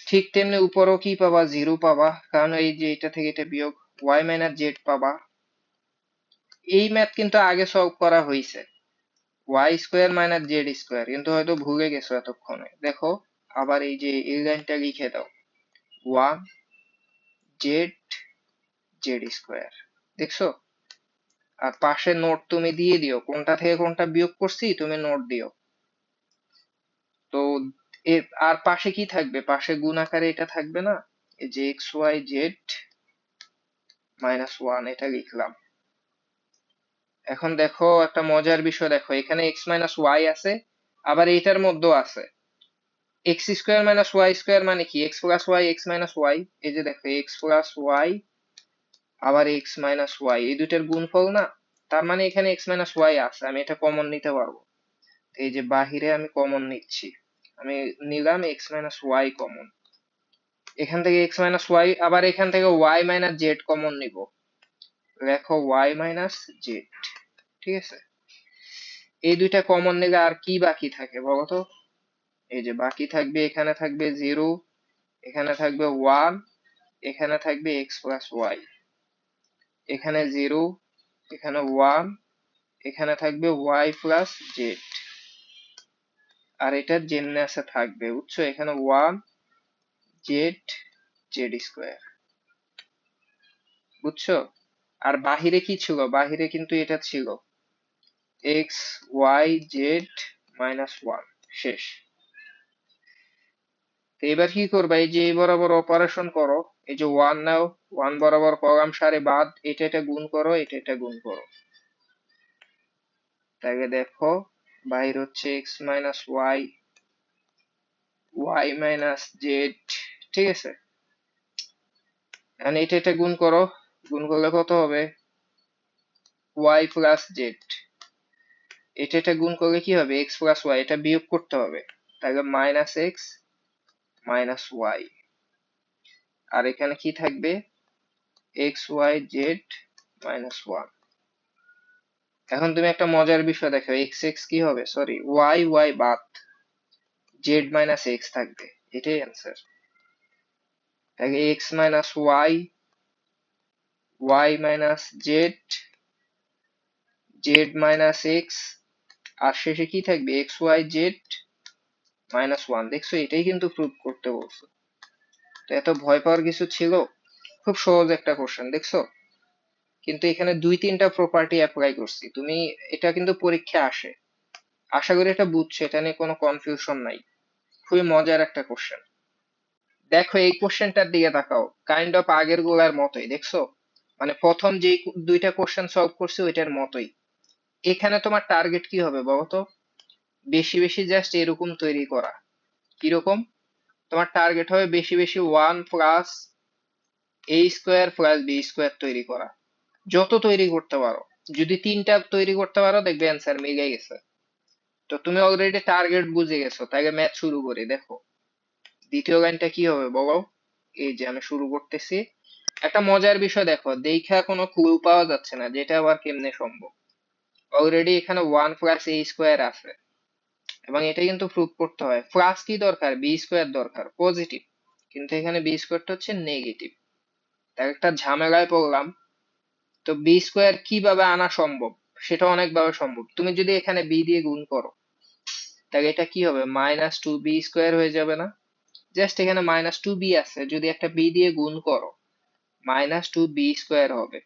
A: ঠিক তেমনি উপরেও কি পাবা? জিরো পাবা, কারণ এই যে এটা থেকে এটা বিয়োগ, ওয়াই মাইনাস জেড পাবা। এই ম্যাথ কিন্তু আগে সলভ করা হয়েছে, Y square minus Z square, কিন্তু হয়তো ভুলে গেছো এতক্ষণে। দেখো আবার এই যে এই লাইনটা লিখে দাও, ওয়ান জেড জেড স্কোয়ার। দেখছো? আর পাশে নোট তুমি দিয়ে দিও, কোনটা থেকে কোনটা বিয়োগ করছি তুমি নোট দিও। তো আর পাশে কি থাকবে, পাশে গুণ আকারে এটা থাকবে না, এই যে এক্স ওয়াই জেড -1 এটা লিখলাম। এখন দেখো একটা মজার বিষয়, দেখো এখানে এক্স মাইনাস ওয়াই আছে, আবার এটার মধ্যেও আছে। X square minus Y square মানে কি, X plus Y X minus Y. এই যে দেখো এক্স প্লাস ওয়াই আবার এক্স মাইনাস ওয়াই, এই দুইটার গুণফল না, তার মানে এখানে এক্স মাইনাস ওয়াই আছে, আমি এটা কমন নিতে পারবো। এই যে বাহিরে আমি কমন নিচ্ছি, আমি নিলাম এক্স মাইনাস ওয়াই কমন। এখান থেকে এক্স মাইনাস ওয়াই, আবার এখান থেকে ওয়াই মাইনাস জেড কমন নিব। লেখো ওয়াই মাইনাস জেড। ঠিক আছে? এই দুইটা কমন নিলে আর কি বাকি থাকে বলতো? এই যে বাকি থাকবে, এখানে থাকবে 0, এখানে থাকবে 1, এখানে থাকবে এক্স প্লাস ওয়াই, এখানে 0, এখানে 1, এখানে থাকবে ওয়াই প্লাস জেড। আর এটা যেমনি আছে থাকবে, বুঝছো? এখানে 1 জেড জেড স্কোয়ার, বুঝছো? আর বাহিরে কি ছিল, বাহিরে কিন্তু এটা ছিল এক্স ওয়াই জেড -1, শেষ। তো এবার কি করবা, এই যে এই বরাবর অপারেশন করো, এই যে 1 নাও, 1 বরাবর কলাম সারে বাদ, এটা এটা গুণ করো, এটা এটা গুণ করো। তাহলে দেখো বাইর হচ্ছে X minus Y Y minus Z. ঠিক আছে? এখন এটা এটা গুণ করো, গুণ করলে কত হবে, ওয়াই প্লাস জেড। এটা এটা গুণ করলে কি হবে, এক্স প্লাস ওয়াই, এটা বিয়োগ করতে হবে, তাহলে মাইনাস এক্স মাইনাস ওয়াই। আর এখানে কি থাকবে, এক্স ওয়াই জেড -1। এখন তুমি একটা মজার বিষয় দেখো, এক্স এক্স কি হবে, সরি ওয়াই ওয়াই বাদ, জেড মাইনাস এক্স থাকবে, এটাই অ্যান্সার। তাহলে X minus Y Y minus Z Z minus X, আর শেষে কি থাকবে, এক্স ওয়াই জেড -1। দেখছো, এটাই কিন্তু প্রুভ করতে বলছো। তো এত ভয় পাওয়ার কিছু ছিল? খুব সহজ একটা কোশ্চেন, দেখছো? কিন্তু এখানে 2-3টা প্রপার্টি অ্যাপ্লাই করছি, তুমি এটা কিন্তু পরীক্ষা আসে, আশা করি এটা বুঝছো, এটা নিয়ে কোনো কনফিউশন নাই। খুবই মজার একটা কোশ্চেন। দেখো এই কোশ্চেনটার দিকে তাকাও, কাইন্ড অফ আগের গুলার মতোই, দেখছো? মানে প্রথম যে দুইটা কোশ্চেন সলভ করছি ওইটার মতোই। এখানে তোমার টার্গেট কি হবে বলতো? বেশি বেশি জাস্ট এরকম তৈরি করা। কিরকম? তোমার টার্গেট হবে বেশি বেশি 1 plus A square plus B square তৈরি করা। যত তৈরি করতে পারো, যদি 3টা তৈরি করতে পারো দেখবে অ্যান্সার মিলে গেছে। তো তুমি অলরেডি টার্গেট বুঝে গেছো, তাইলে ম্যাথ শুরু করি। দেখো দ্বিতীয় লাইনটা কি হবে বলো? এই যে আমি শুরু করতেছি। একটা মজার বিষয় দেখো, দেখা কোনো ক্লু পাওয়া যাচ্ছে না, যেটা আবার কেমনে সম্ভব। অলরেডি এখানে 1 প্লাস এ স্কোয়ার আছে, এবং এটা কিন্তু প্রুভ করতে হয়। প্লাস কি দরকার, বি স্কোয়ার দরকার, পজিটিভ, কিন্তু এখানে বি স্কোয়ারটা হচ্ছে নেগেটিভ। তাই একটা ঝামেলায় পড়লাম। তো বি স্কোয়ার কিভাবে আনা সম্ভব, সেটা অনেকভাবে সম্ভব। তুমি যদি এখানে বি দিয়ে গুণ করো, তাহলে এটা কি হবে, -2b স্কোয়ার হয়ে যাবে না? জাস্ট এখানে -2b আছে, যদি একটা বি দিয়ে গুণ করো -2b স্কোয়ার হবে।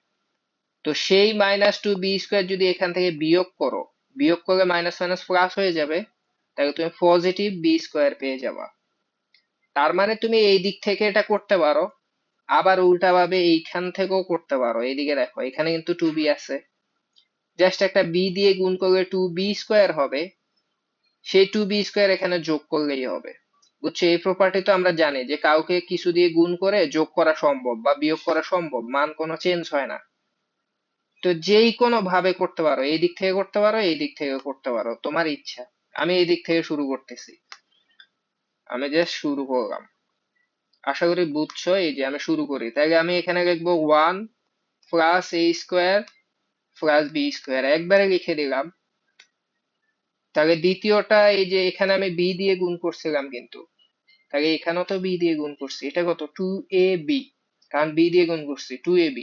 A: তো সেই -2b স্কোয়ার যদি এখান থেকে বিয়োগ করো, বিয়োগ করলে মাইনাস মাইনাস প্লাস হয়ে যাবে, তাহলে তুমি পজিটিভ বি স্কোয়ার পেয়ে যাবা। তার মানে তুমি এই দিক থেকে এটা করতে পারো, আবার উল্টা ভাবে এইখান থেকেও করতে পারো। এইদিকে দেখো, এখানে কিন্তু 2b আছে, জাস্ট একটা বি দিয়ে গুণ করলে 2b স্কোয়ার হবে, সেই 2b স্কোয়ার এখানে যোগ করলেই হবে। বুঝছো? এই প্রপার্টি তো আমরা জানি যে কাউকে কিছু দিয়ে গুণ করে যোগ করা সম্ভব বা বিয়োগ করা সম্ভব, মান কোনো চেঞ্জ হয় না। তো যেই কোনো ভাবে করতে পারো, এই দিক থেকে করতে পারো, এই দিক থেকে করতে পারো, তোমার ইচ্ছা। আমি এই দিক থেকে শুরু করতেছি, আমি জাস্ট শুরু করলাম। আশা করি বুঝছো। এই যে আমি শুরু করি, তাইলে আমি এখানে লিখবো 1 plus A square plus B square, একবারে লিখে দিলাম। তাহলে দ্বিতীয়টা, এই যে এখানে আমি বি দিয়ে গুণ করছিলাম কিন্তু, তাহলে এখানেও তো বি দিয়ে গুণ করছি, এটা কত, 2ab, কারণ বি দিয়ে গুণ করছি 2ab।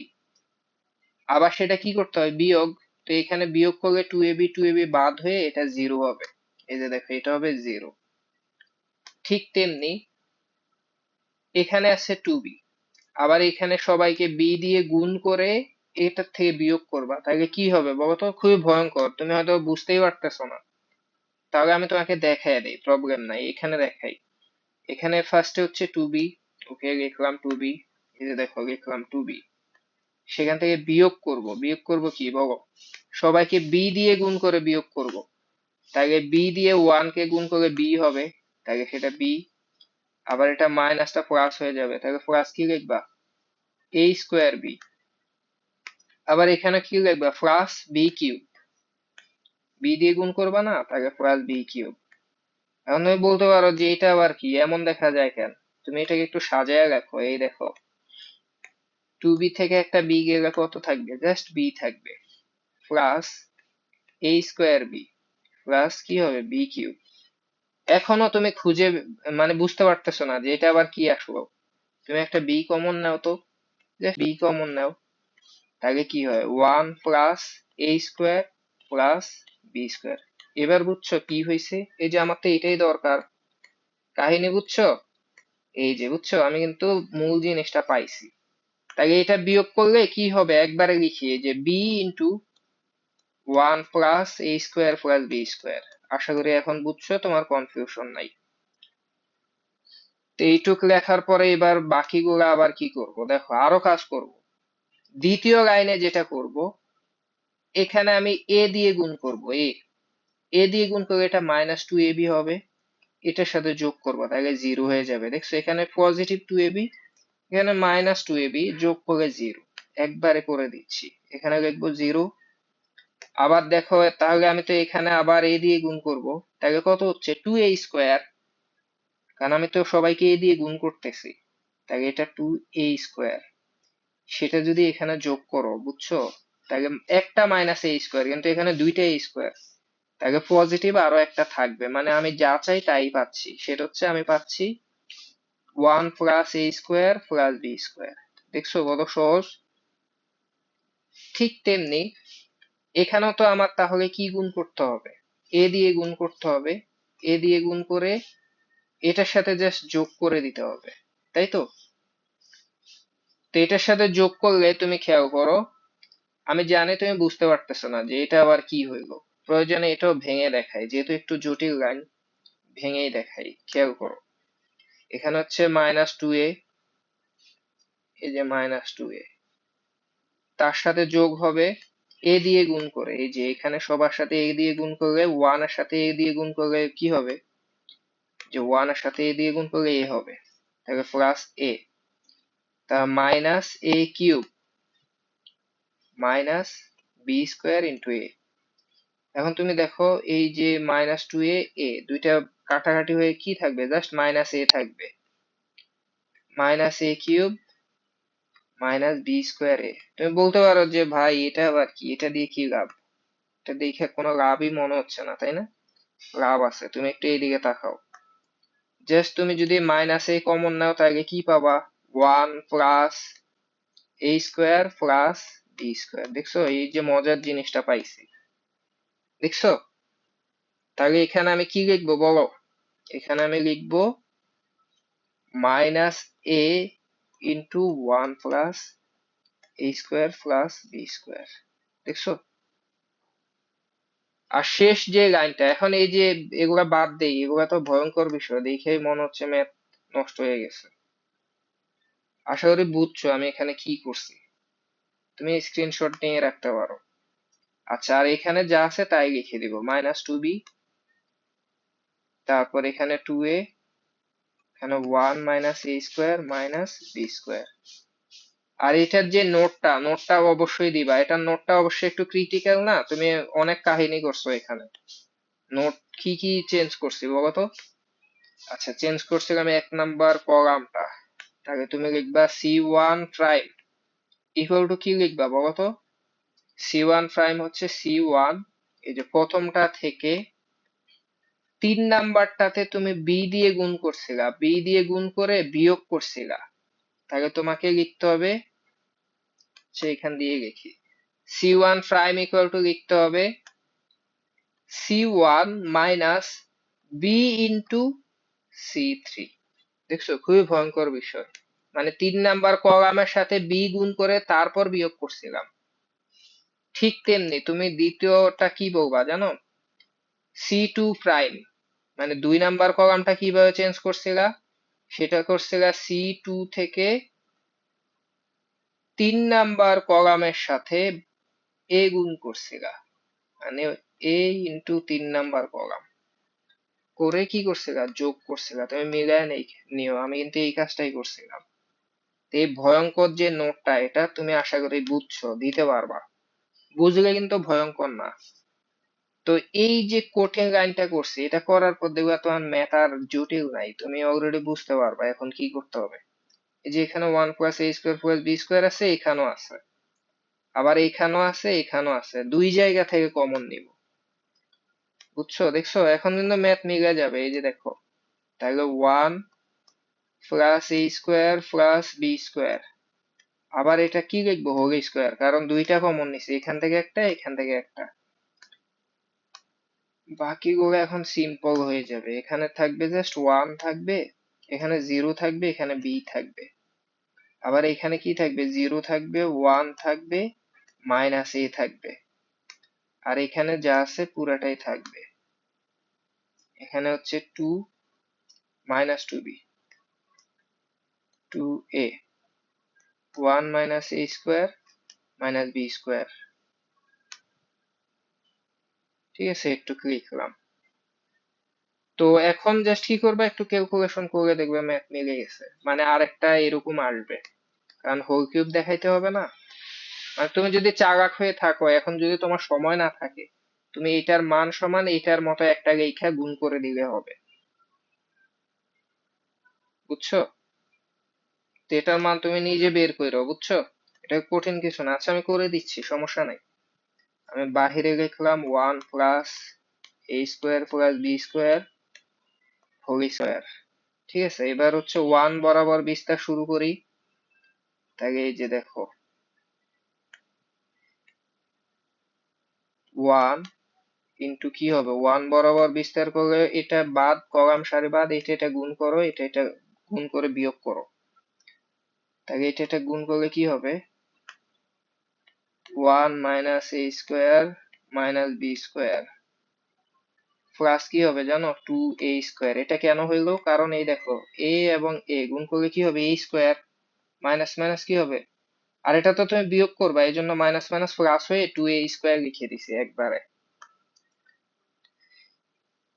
A: আবার সেটা কি করতে হয়, বিয়োগ। তো এখানে বিয়োগ করলে 2ab বাদ হয়ে এটা 0 হবে। এই যে দেখো, এটা হবে 0। ঠিক তেমনি এখানে আছে 2b, আবার এখানে সবাইকে বি দিয়ে গুণ করে এটার থেকে বিয়োগ করবা, তাহলে কি হবে বলো তো? খুবই ভয়ঙ্কর, তুমি হয়তো বুঝতেই পারতেছো না। তাহলে আমি তোমাকে দেখাই দিই, প্রবলেম নাই, এখানে দেখাই। এখানে ফার্স্টে হচ্ছে টু বি, ওকে লিখলাম টু বি, এই যে দেখো লিখলাম টু বি। সেখান থেকে বিয়োগ করব, বিয়োগ করব কি বলো? সবাইকে বি দিয়ে গুণ করে বিয়োগ করব। তাহলে বি দিয়ে ওয়ান কে গুণ করে বি হবে, তাহলে সেটা বি। আবার এটা মাইনাসটা প্লাস হয়ে যাবে, তাহলে প্লাস কি লিখবা? এ স্কোয়ার বি। আবার এখানে কি লিখবা? Plus B cube. বি দিয়ে গুণ করবা না, তাহলে প্লাস বি কিউব। এখন তুমি বলতে পারো যে এটা আবার কি এমন দেখা যায় কেন? তুমি এটাকে একটু সাজায় রাখো, এই দেখো টু বি থেকে একটা বি গেলে কত থাকবে? জাস্ট বি থাকবে, plus A square B, plus কি হবে? B cube. এখনো তুমি খুঁজে মানে বুঝতে পারতেছো না যে এটা আবার কি আসলো? তুমি একটা বি কমন নাও তো, জাস্ট বি কমন নাও, তাহলে কি হয়? One plus A square plus B square. এবার বুঝছো কি হয়েছে? এই যে আমার তো এটাই দরকার, কাহিনী বুঝছো? এই যে বুঝছো, আমি কিন্তু মূল জিনিসটা পাইছি। তাহলে এটা বিয়োগ করলে কি হবে? একবারে লিখি এই যে B into one plus A square plus B square. আশা করি এখন বুঝছো, তোমার কনফিউশন নাই। তো এইটুক লেখার পরে এবার বাকিগুলো আবার কি করব? দেখো আরো কাজ করব। দ্বিতীয় লাইনে যেটা করব, এখানে আমি এ দিয়ে গুণ করব, এ দিয়ে গুণ করে এটা মাইনাস টু এ বি হবে, এটার সাথে যোগ করবো, তাহলে জিরো হয়ে যাবে। দেখছো এখানে পজিটিভ টু এ বি, এখানে মাইনাস টু এ বি, যোগ করে জিরো। একবারে করে দিচ্ছি, এখানে লিখবো জিরো। আবার দেখো তাহলে আমি তো এখানে আবার এ দিয়ে গুণ করব, তাহলে কত হচ্ছে? টু এ স্কোয়ার, কারণ আমি তো সবাইকে এ দিয়ে গুণ করতেছি, তাহলে এটা টু এ স্কোয়ার। সেটা যদি এখানে যোগ করো, বুঝছো, তাহলে একটা মাইনাস এ স্কোয়ার, কিন্তু এখানে দুইটা এ স্কোয়ার, তাহলে পজিটিভ আরো একটা থাকবে, মানে আমি যা চাই তাই পাচ্ছি। সেটা হচ্ছে আমি পাচ্ছি one plus A square plus B square. দেখছো কত সহজ? ঠিক তেমনি এখানেও তো আমার তাহলে কি গুণ করতে হবে? এ দিয়ে গুণ করতে হবে, এ দিয়ে গুণ করে এটার সাথে জাস্ট যোগ করে দিতে হবে, তাই তো? তো এটার সাথে যোগ করলে তুমি খেয়াল করো, আমি জানি তুমি বুঝতে পারতেছো না যে এটা আবার কি হইলো। প্রয়োজনে এটাও ভেঙে দেখাই, যেহেতু একটু জটিল লাইন, ভেঙেই দেখাই। খেয়াল করো, এখানে হচ্ছে মাইনাস টু এ, এই যে মাইনাস টু এ, তার সাথে যোগ হবে এ দিয়ে গুণ করে, এই যে এখানে সবার সাথে এ দিয়ে গুণ করলে, ওয়ান এর সাথে এ দিয়ে গুণ করলে কি হবে? যে ওয়ান এর সাথে এ দিয়ে গুণ করলে এ হবে, তাহলে প্লাস এ, তা minus A cube minus B square into A. এখন তুমি দেখো এই যে মাইনাস টু এ, এ দুইটা কাটাকাটি হয়ে কি থাকবে? জাস্ট মাইনাস এ থাকবে, minus A cube minus B square এ। তুমি বলতে পারো যে ভাই এটা আবার কি, এটা দিয়ে কি লাভ? এটা দেখে কোনো লাভই মনে হচ্ছে না, তাই না? লাভ আছে, তুমি একটু এইদিকে তাকাও। জাস্ট তুমি যদি মাইনাস এ কমন নাও, তাহলে কি পাবা? One plus A square plus B square. দেখছো এই যে মজার জিনিসটা পাইছি, দেখছো? তাহলে এখানে আমি কি লিখবো বলো? এখানে আমি লিখবো minus A into one plus A square plus B square. দেখছো? আর শেষ যে লাইনটা, এখন এই যে এগুলা বাদ দেই, এগুলা তো ভয়ঙ্কর বিষয়, দেখেই মনে হচ্ছে ম্যাথ নষ্ট হয়ে গেছে। আশা করি বুঝছো আমি এখানে কি করছি, তুমি স্ক্রিনশট নিয়ে রাখতে পারো। আচ্ছা, আর এখানে যা আছে তাই লিখে দিব, মাইনাস টু বি, তারপর এখানে টু এ, এখানে ওয়ান মাইনাস এ স্কোয়ার মাইনাস বি স্কোয়ার। আর এটার যে নোটটা, নোটটা অবশ্যই দিবা, এটার নোটটা অবশ্যই একটু ক্রিটিক্যাল, না? তুমি অনেক কাহিনী করছো এখানে। নোট কি কি চেঞ্জ করছি বলো তো? আচ্ছা, চেঞ্জ করছিলাম এক নাম্বার কলামটা, তাহলে তুমি লিখবা C one prime equal to কি লিখবা বলো তো? সি ওয়ান প্রাইম হচ্ছে সি ওয়ান, এই যে প্রথমটা থেকে তিন নাম্বারটাতে তুমি বি দিয়ে গুণ করছিলা, বি দিয়ে গুণ করে বিয়োগ করছিলা, তাহলে তোমাকে লিখতে হবে, সেইখান দিয়ে লিখি, C one prime equal to লিখতে হবে C one minus B into C three. দেখছো খুবই ভয়ঙ্কর বিষয়। মানে 3 নাম্বার কলামের সাথে বি গুণ করে তারপর বিয়োগ করছিলাম। ঠিক তেমনি তুমি দ্বিতীয়টা কি বলবা জানো? C2 প্রাইম, মানে 2 নাম্বার কলামটা কিভাবে চেঞ্জ করছিলা? সেটা করছিলা C2 থেকে 3 নাম্বার কলামের সাথে এ গুণ করছিলা, মানে এ ইন্টু 3 নাম্বার কলাম করে কি করছিলা, যোগ করছিলা। তুমি মিলায় নিও, আমি কিন্তু এই কাজটাই করছিলাম। তো এই ভয়ঙ্কর যে নোটটা, এটা তুমি আশা করি বুঝছো, দিতে পারবা। বুঝলে কিন্তু ভয়ঙ্কর না। তো এই যে কঠিন লাইনটা করছি, এটা করার পর দেখবা তোমার ম্যাথ আর জটিল নাই, তুমি অলরেডি বুঝতে পারবা এখন কি করতে হবে। এই যে এখানে 1 + a² + b² আছে, এখানেও আছে, আবার এখানেও আছে, এখানেও আছে, দুই জায়গা থেকে কমন নিব। বুঝছো? দেখছো এখন কিন্তু ম্যাথ মিলে যাবে। এই যে দেখো, তাহলে 1 + a² + b²। আবার এটা কি লিখবো, হোল স্কোয়ার, কারণ দুইটা কমন নিছি, এখান থেকে একটা, এখান থেকে একটা। বাকিগুলো এখন সিম্পল হয়ে যাবে। এখানে থাকবে জাস্ট 1 থাকবে, এখানে 0 থাকবে, এখানে b থাকবে। আবার এখানে কি থাকবে, 0 থাকবে, 1 থাকবে, -a থাকবে। আর এখানে যা আছে পুরাটাই থাকবে। এখানে হচ্ছে 2 -2b, 2a, 1 - a² - b²। ঠিক আছে, একটু লিখলাম। তো এখন জাস্ট কি করবা, একটু ক্যালকুলেশন করে দেখবে ম্যাথ মিলে গেছে, মানে আরেকটা এরকম আসবে, কারণ হোল কিউব দেখাইতে হবে না। মানে তুমি যদি চালাক হয়ে থাকো, এখন যদি তোমার সময় না থাকে, তুমি এটার মান সমান এটার মতো একটা রেখা গুণ করে দিলে হবে। বুঝছো? তো এটার মান তুমি নিজে বের করো, বুঝছো? এটা কঠিন কিছু না। আচ্ছা আমি করে দিচ্ছি, সমস্যা নাই। আমি বাহিরে লিখলাম 1 + a² + b² হোল স্কয়ার। ঠিক আছে, এবার হচ্ছে 1 বরাবর বিস্তার শুরু করি। তাহলে এই যে দেখো, 1 ইন্টু কি হবে, 1 বরাবর বিস্তার করে এটা বাদ, কলাম সারি বাদ, এটা গুণ করো, এটা গুণ করে বিয়োগ করো। তাহলে এটা গুণ করলে কি হবে, 1 - a² - b² প্লাস কি হবে জানো, 2a²। এটা কেন হইলো, কারণ এই দেখো a এবং a গুণ করলে কি হবে, a², মাইনাস মাইনাস কি হবে, আর এটা তো তুমি বিয়োগ করবা, এই জন্য মাইনাস মাইনাস প্লাস হয়ে 2a² লিখে দিছি একবারে।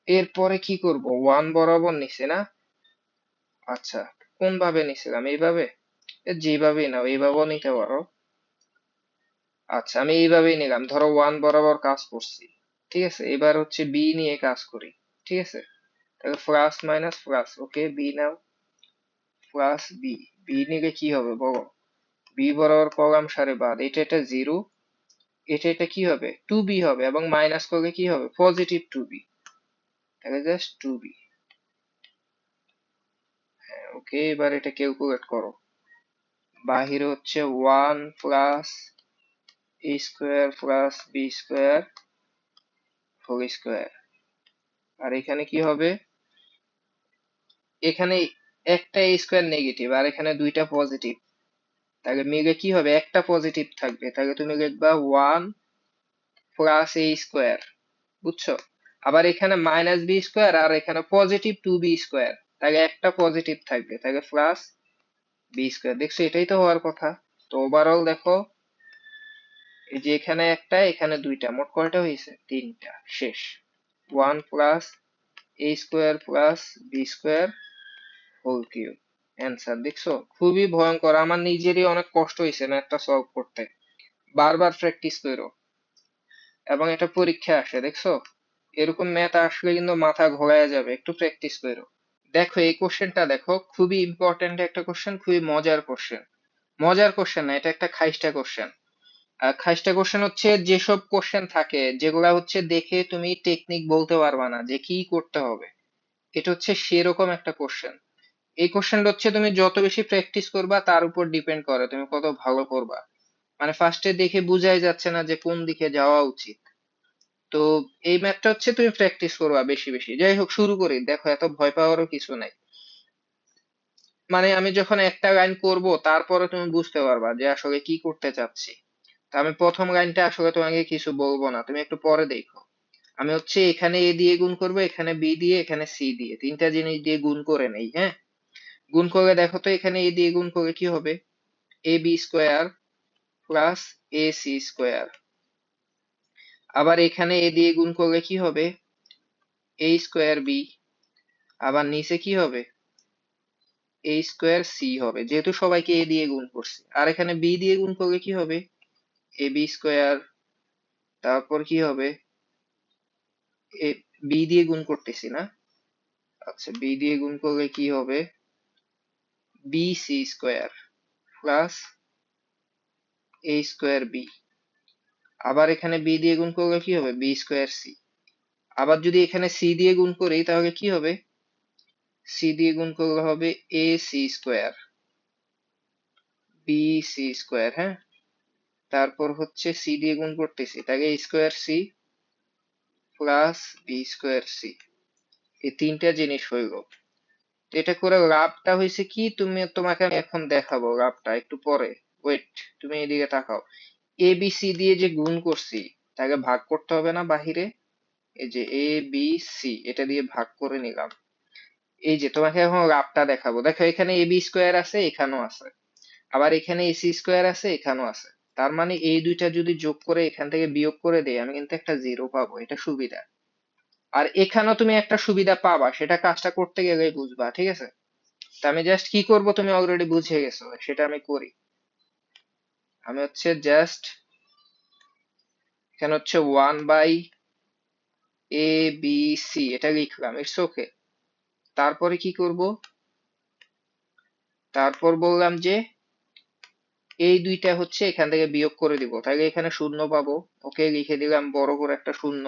A: এরপরে কি করব, 1 বরাবর নিচে না? আচ্ছা, কোন ভাবে নিছিলাম, এইভাবে? যেভাবেই নাও, এইভাবেও নিতে পারো। আচ্ছা আমি এইভাবেই নিলাম, ধরো 1 বরাবর কাজ করছি। ঠিক আছে, এবার হচ্ছে বি নিয়ে কাজ করি। ঠিক আছে, তাহলে প্লাস মাইনাস প্লাস, ওকে, বি নাও, প্লাস বি। বি নিলে কি হবে বলো, বি বরাবর কলাম সারি বাদ, এটা 0, এটা কি হবে, 2b হবে, এবং মাইনাস করলে কি হবে, পজিটিভ 2b। তাহলে জাস্ট 2b। হ্যাঁ ওকে, এবার এটা ক্যালকুলেট করো। বাহিরে হচ্ছে 1 + a² + b² হোল স্কয়ার। আর এখানে কি হবে, এখানে একটা a² নেগেটিভ আর এখানে দুইটা পজিটিভ, তাহলে মিলে কি হবে, একটা পজিটিভ থাকবে। তাহলে তুমি লিখবা 1 + a²। বুঝছো? আবার এখানে -b² আর এখানে পজিটিভ 2b², তাহলে একটা পজিটিভ থাকবে, তাহলে প্লাস b²। দেখছো, এটাই তো হওয়ার কথা। তো ওভারঅল দেখো, এই যে এখানে একটা, এখানে দুইটা, মোট কয়টা হয়েছে, তিনটা। শেষ। 1 + a² + b² whole cube. Answer দেখছো, খুবই ভয়ঙ্কর। আমার নিজেরই অনেক কষ্ট হয়েছে ম্যাথটা সলভ করতে। বারবার প্র্যাকটিস করো, এবং এটা পরীক্ষায় আসে, দেখছো? এরকম ম্যাথ আসলে কিন্তু মাথা ঘোরায় যাবে, একটু প্র্যাকটিস করো। দেখো এই কোশ্চেনটা দেখো, খুবই ইম্পর্টেন্ট একটা কোশ্চেন, খুবই মজার কোশ্চেন। মজার কোশ্চেন না, এটা একটা খাইস্টা কোশ্চেন। খাইস্টা কোশ্চেন হচ্ছে যেসব কোশ্চেন থাকে যেগুলা হচ্ছে দেখে তুমি টেকনিক বলতে পারবা না যে কি করতে হবে, এটা হচ্ছে সেরকম একটা কোশ্চেন। এই কোশ্চেনটা হচ্ছে তুমি যত বেশি প্র্যাকটিস করবা তার উপর ডিপেন্ড করে তুমি কত ভালো করবা। মানে ফার্স্টে দেখে বুঝাই যাচ্ছে না যে কোন দিকে যাওয়া উচিত। তো এই ম্যাথটা হচ্ছে তুমি প্র্যাকটিস করবা বেশি বেশি। যাই হোক, শুরু করি। দেখো, এত ভয় পাওয়ারও কিছু নাই। মানে আমি যখন একটা লাইন করব তারপরে তুমি বুঝতে পারবা যে আসলে কি করতে চাচ্ছি। তো আমি প্রথম লাইনটা আসলে তোমাকে কিছু বলবো না, তুমি একটু পরে দেখো। আমি হচ্ছে এখানে এ দিয়ে গুণ করবো, এখানে বি দিয়ে, এখানে সি দিয়ে, তিনটা জিনিস দিয়ে গুণ করে নেই, হ্যাঁ। গুণ করে দেখো তো, এখানে এ দিয়ে গুণ করে কি হবে? A B square plus A C square. আবার এখানে এ দিয়ে গুণ করলে কি হবে? A square B. আবার নিচে কি হবে? এ স্কোয়ার সি হবে, যেহেতু সবাইকে এ দিয়ে গুণ করছি। আর এখানে বি দিয়ে গুণ করলে কি হবে? A B square. তারপর কি হবে? এ বি দিয়ে গুণ করতেছি না, আচ্ছা বি দিয়ে গুণ করলে কি হবে? B C square plus A square B. আবার এখানে বি দিয়ে গুণ করলে কি হবে? B square C. আবার যদি এখানে সি দিয়ে গুণ করি তাহলে কি হবে? সি দিয়ে গুণ করলে হবে A C square B C square, হ্যাঁ। তারপর হচ্ছে সি দিয়ে গুণ করতেছি, তাহলে A square C plus B square C. এই তিনটা জিনিস হইল। তো এটা করে লাভটা হয়েছে কি, তোমাকে আমি এখন দেখাবো লাভটা একটু পরে। ওয়েট, তুমি এদিকে তাকাও। এ বি সি দিয়ে যে গুণ করছি, তাকে ভাগ করতে হবে না বাহিরে? এই যে এ বি সি, এটা দিয়ে ভাগ করে নিলাম। এই যে তোমাকে এখন লাভটা দেখাবো, দেখো এখানে এ বি স্কোয়ার আছে, এখানেও আছে। আবার এখানে এ সি স্কোয়ার আছে, এখানেও আছে। তার মানে এই দুইটা যদি যোগ করে এখান থেকে বিয়োগ করে দেই, আমি কিন্তু একটা জিরো পাবো, এটা সুবিধা। আর এখানেও তুমি একটা সুবিধা পাবা, সেটা কাজটা করতে গেলেই বুঝবা, ঠিক আছে? তা আমি জাস্ট কি করব তুমি অলরেডি বুঝে গেছো, সেটা আমি করি। আমি হচ্ছে জাস্ট এখানে হচ্ছে 1/ABC এটা লিখলাম, ইটস ওকে। তারপরে কি করব? তারপর বললাম যে এই দুইটা হচ্ছে এখান থেকে বিয়োগ করে দিব, তাহলে এখানে শূন্য পাবো। ওকে, লিখে দিলাম বড় করে একটা শূন্য।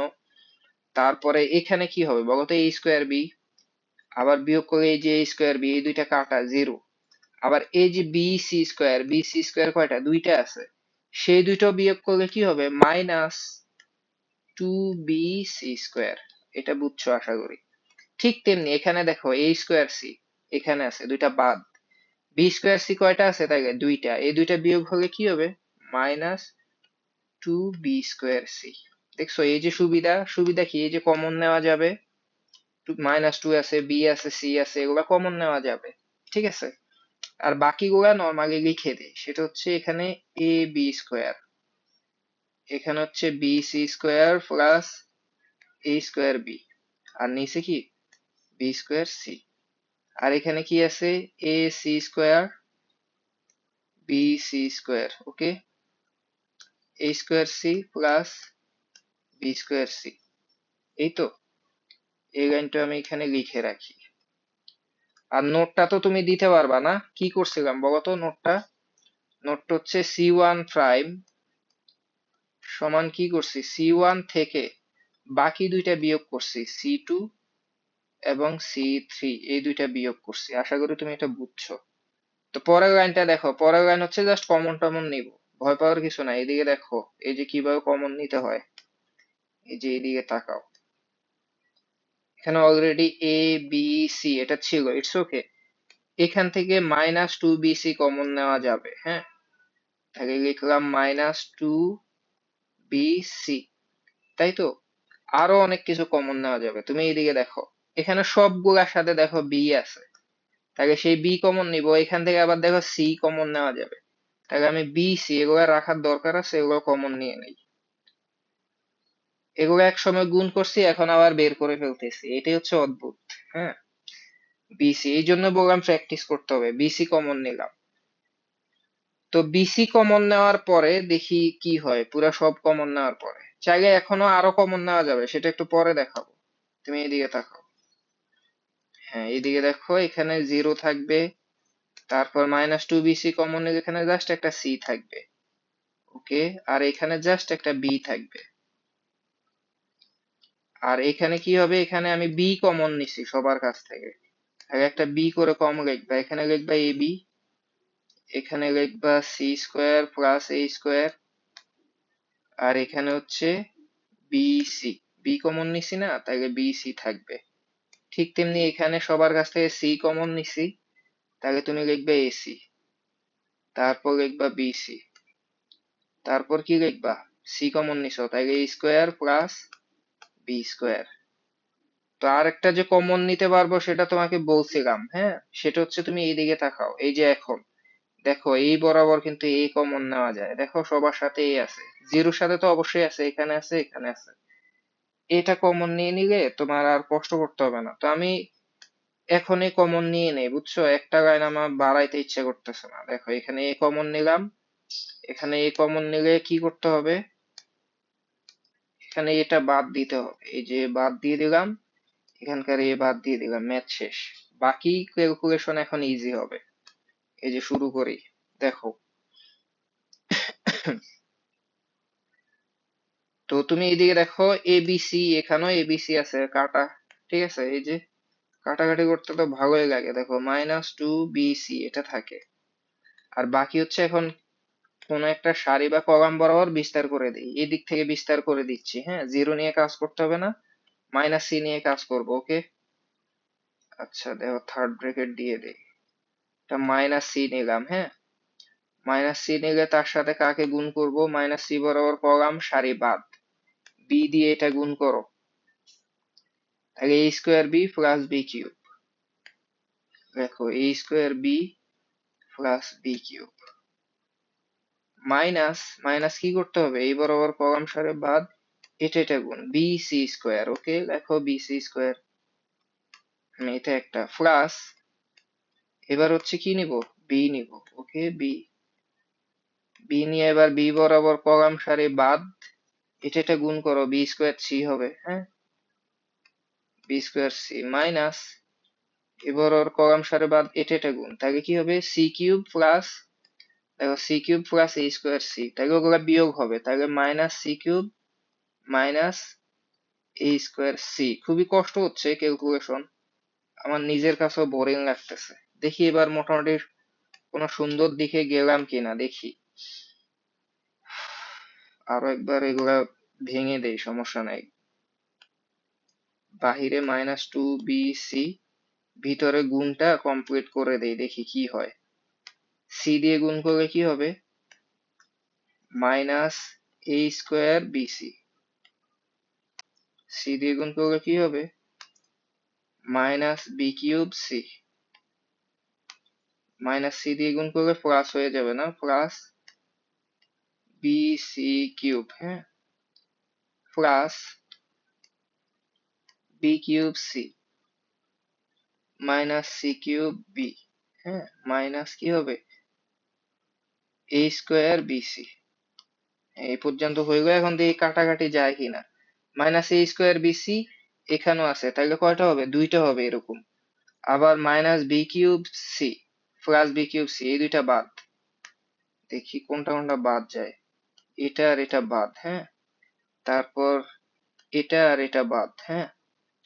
A: তারপরে এখানে কি হবে বলতো? এ স্কোয়ার বি। আবার বিয়োগ করে এই যে এ স্কোয়ার বি, এই দুইটা কাটা, জিরো। আবার এই যে B C square, B C square কয়টা? দুইটা আছে। সেই দুইটা বিয়োগ করলে কি হবে? Minus 2bc square. এটা বুঝছো আশা করি। ঠিক তেমনি এখানে দেখো এ স্কোয়ার সি এখানে আছে, দুইটা বাদ। বি স্কোয়ার সি কয়টা আছে? তাই দুইটা, এই দুইটা বিয়োগ হলে কি হবে? Minus 2b square C. দেখছো এই যে সুবিধা, সুবিধা কি? এই যে কমন নেওয়া যাবে, -2 আছে, বি আছে, সি আছে, এগুলা কমন নেওয়া যাবে, ঠিক আছে। আর বাকিগুলা নর্মালি লিখে দেই, সেটা হচ্ছে এখানে এ বি স্কোয়ার, এখানে হচ্ছে B C square plus A square B. আর নিচে কি? B square C. আর এখানে কি আছে? A C square B C square, okay. A square C plus B square C. এই তো, এই লাইনটা আমি এখানে লিখে রাখি। আর নোটটা তো তুমি দিতে পারবা না, কি করছিলাম বলতো নোটটা? নোটটা হচ্ছে C1 প্রাইম সমান কি করছি? C1 থেকে বাকি দুইটা বিয়োগ করছি, C2 এবং C3, এই দুইটা বিয়োগ করছি। আশা করি তুমি এটা বুঝছো। তো পরের লাইনটা দেখো, পরের লাইন হচ্ছে জাস্ট কমন টমন নিব, ভয় পাওয়ার কিছু নাই। এদিকে দেখো এই যে কিভাবে কমন নিতে হয়, এই যে এদিকে তাকাও। এখানে অলরেডি এ বি সি এটা ছিল, ইটস ওকে। এখান থেকে -2bc কমন নেওয়া যাবে, হ্যাঁ। তাহলে লিখলাম -2bc, তাই তো। আরো অনেক কিছু কমন নেওয়া যাবে, তুমি এইদিকে দেখো। এখানে সবগুলার সাথে দেখো বি আছে, তাহলে সেই বি কমন নিব। এখান থেকে আবার দেখো সি কমন নেওয়া যাবে, তাহলে আমি বি সি এগুলো রাখার দরকার আছে, এগুলো কমন নিয়ে নেই। এগুলো এক সময় গুণ করছি, এখন আবার বের করে ফেলতেছি, এটাই হচ্ছে অদ্ভুত, হ্যাঁ। বিসি, এই জন্য বললাম প্র্যাকটিস করতে হবে। বিসি কমন নিলাম। তো বিসি কমন নেওয়ার পরে দেখি কি হয়, পুরা সব কমন নেওয়ার পরে। চাইলে এখনো আরো কমন নেওয়া যাবে, সেটা একটু পরে দেখাবো। তুমি এদিকে তাকাও। হ্যাঁ, এদিকে দেখো, এখানে জিরো থাকবে। তারপর -2bc কমন নিলে এখানে জাস্ট একটা সি থাকবে, ওকে। আর এখানে জাস্ট একটা বি থাকবে। আর এখানে কি হবে? এখানে আমি বি কমন নিছি সবার কাছ থেকে, আগে একটা বি করে কম লিখবা। এখানে লিখবা এ বি, এখানে লিখবা C square plus A square. আর এখানে হচ্ছে বি সি, বি কমন নিছি না, তাইলে বি সি থাকবে। ঠিক তেমনি এখানে সবার কাছ থেকে সি কমন নিছি, তাহলে তুমি লিখবে এসি, তারপর লিখবা বিসি, তারপর কি লিখবা, সি কমন নিছো, তাহলে A square plus B square. তো আর একটা যে কমন নিতে পারবো সেটা তোমাকে বলছিলাম, হ্যাঁ, সেটা হচ্ছে তুমি এইদিকে তাকাও, এই যে এখন দেখো এই বরাবর কিন্তু এই কমন নেওয়া যায়, দেখো সবার সাথে এই আছে, জিরোর সাথে তো অবশ্যই আছে, এখানে আছে এখানে আছে, এটা কমন নিয়ে নিলে তোমার আর কষ্ট করতে হবে না। তো আমি এখনই কমন নিয়ে নেই, বুঝছো, একটা লাইন আমার বাড়াইতে ইচ্ছে করতেছে না। দেখো এখানে এ কমন নিলাম, এখানে এ কমন নিলে কি করতে হবে, এখানে এটা বাদ দিতে হবে, এই যে বাদ দিয়ে দিলাম, এখানকার এ বাদ দিয়ে দিলাম, ম্যাথ শেষ। বাকি ক্যালকুলেশন এখন ইজি হবে। এই যে শুরু করি, দেখো তো তুমি এইদিকে দেখো এবিসি, এখানেও এবিসি আছে কাটা, ঠিক আছে, এই যে কাটাকাটি করতে তো ভালোই লাগে, দেখো -2BC এটা থাকে। আর বাকি হচ্ছে এখন কোন একটা সারি বা কলাম বরাবর বিস্তার করে দিই, এই দিক থেকে বিস্তার করে দিচ্ছি, হ্যাঁ, জিরো নিয়ে কাজ করতে হবে না, -C নিয়ে কাজ করব, ওকে। আচ্ছা দেখো থার্ড ব্র্যাকেট দিয়ে দেই, এটা -C নিলাম, হ্যাঁ, -C নিলে তার সাথে কাকে গুণ করব, -C বরাবর কলাম সারি বাদ, বি দিয়ে এটা গুণ করো, তাহলে a square B plus B cube, দেখো a square B plus B cube, minus minus কি করতে হবে, এই বরাবর কলাম সারে বাদ, এটা গুণ বি সি স্কোয়ার, ওকে, দেখো বি সি স্কোয়ার, এটা একটা প্লাস, এবার হচ্ছে কি নিব, বি নিব, ওকে, বি, বি নিয়ে এবার বি বরাবর কলাম সারি বাদ, এটা গুণ করো, বি স্কোয়ার সি হবে, হ্যাঁ, বি স্কোয়ার সি মাইনাস, এবার ওর কলাম সারে বাদ, এটা গুণ, তাহলে কি হবে সি কিউব প্লাস, দেখো C cube plus A square C, তাহলে ওগুলা বিয়োগ হবে, তাহলে -C কিউব মাইনাস এ স্কোয়ার সি। খুবই কষ্ট হচ্ছে ক্যালকুলেশন, আমার নিজের কাছেও বোরিং লাগতেছে। দেখি এবার মোটামুটি কোনো সুন্দর দিকে গেলাম কিনা দেখি, আরো একবার এগুলা ভেঙে দেই, সমস্যা নাই। বাহিরে -2BC, ভিতরে গুণটা কমপ্লিট করে দেই, দেখি কি হয়। সি দিয়ে গুণ করলে কি হবে, -A স্কোয়ার BC, সি দিয়ে গুণ করলে কি হবে, -B কিউব সি, -C দিয়ে গুণ করলে প্লাস হয়ে যাবে না, প্লাস BC কিউব, হ্যাঁ, plus B cube C -C cube B, হ্যাঁ, মাইনাস কি হবে এ স্কোয়ার বিসি। এই পর্যন্ত হয়ে গেল, এখন দেখি কাটাকাটি যায় কিনা, -A স্কোয়ার BC এখানেও আছে, তাহলে কয়টা হবে, দুইটা হবে এরকম, আবার -B cube C plus B cube C, এই দুইটা বাদ, দেখি কোনটা কোনটা বাদ যায়, এটা আর এটা বাদ, হ্যাঁ, তারপর এটা আর এটা বাদ, হ্যাঁ,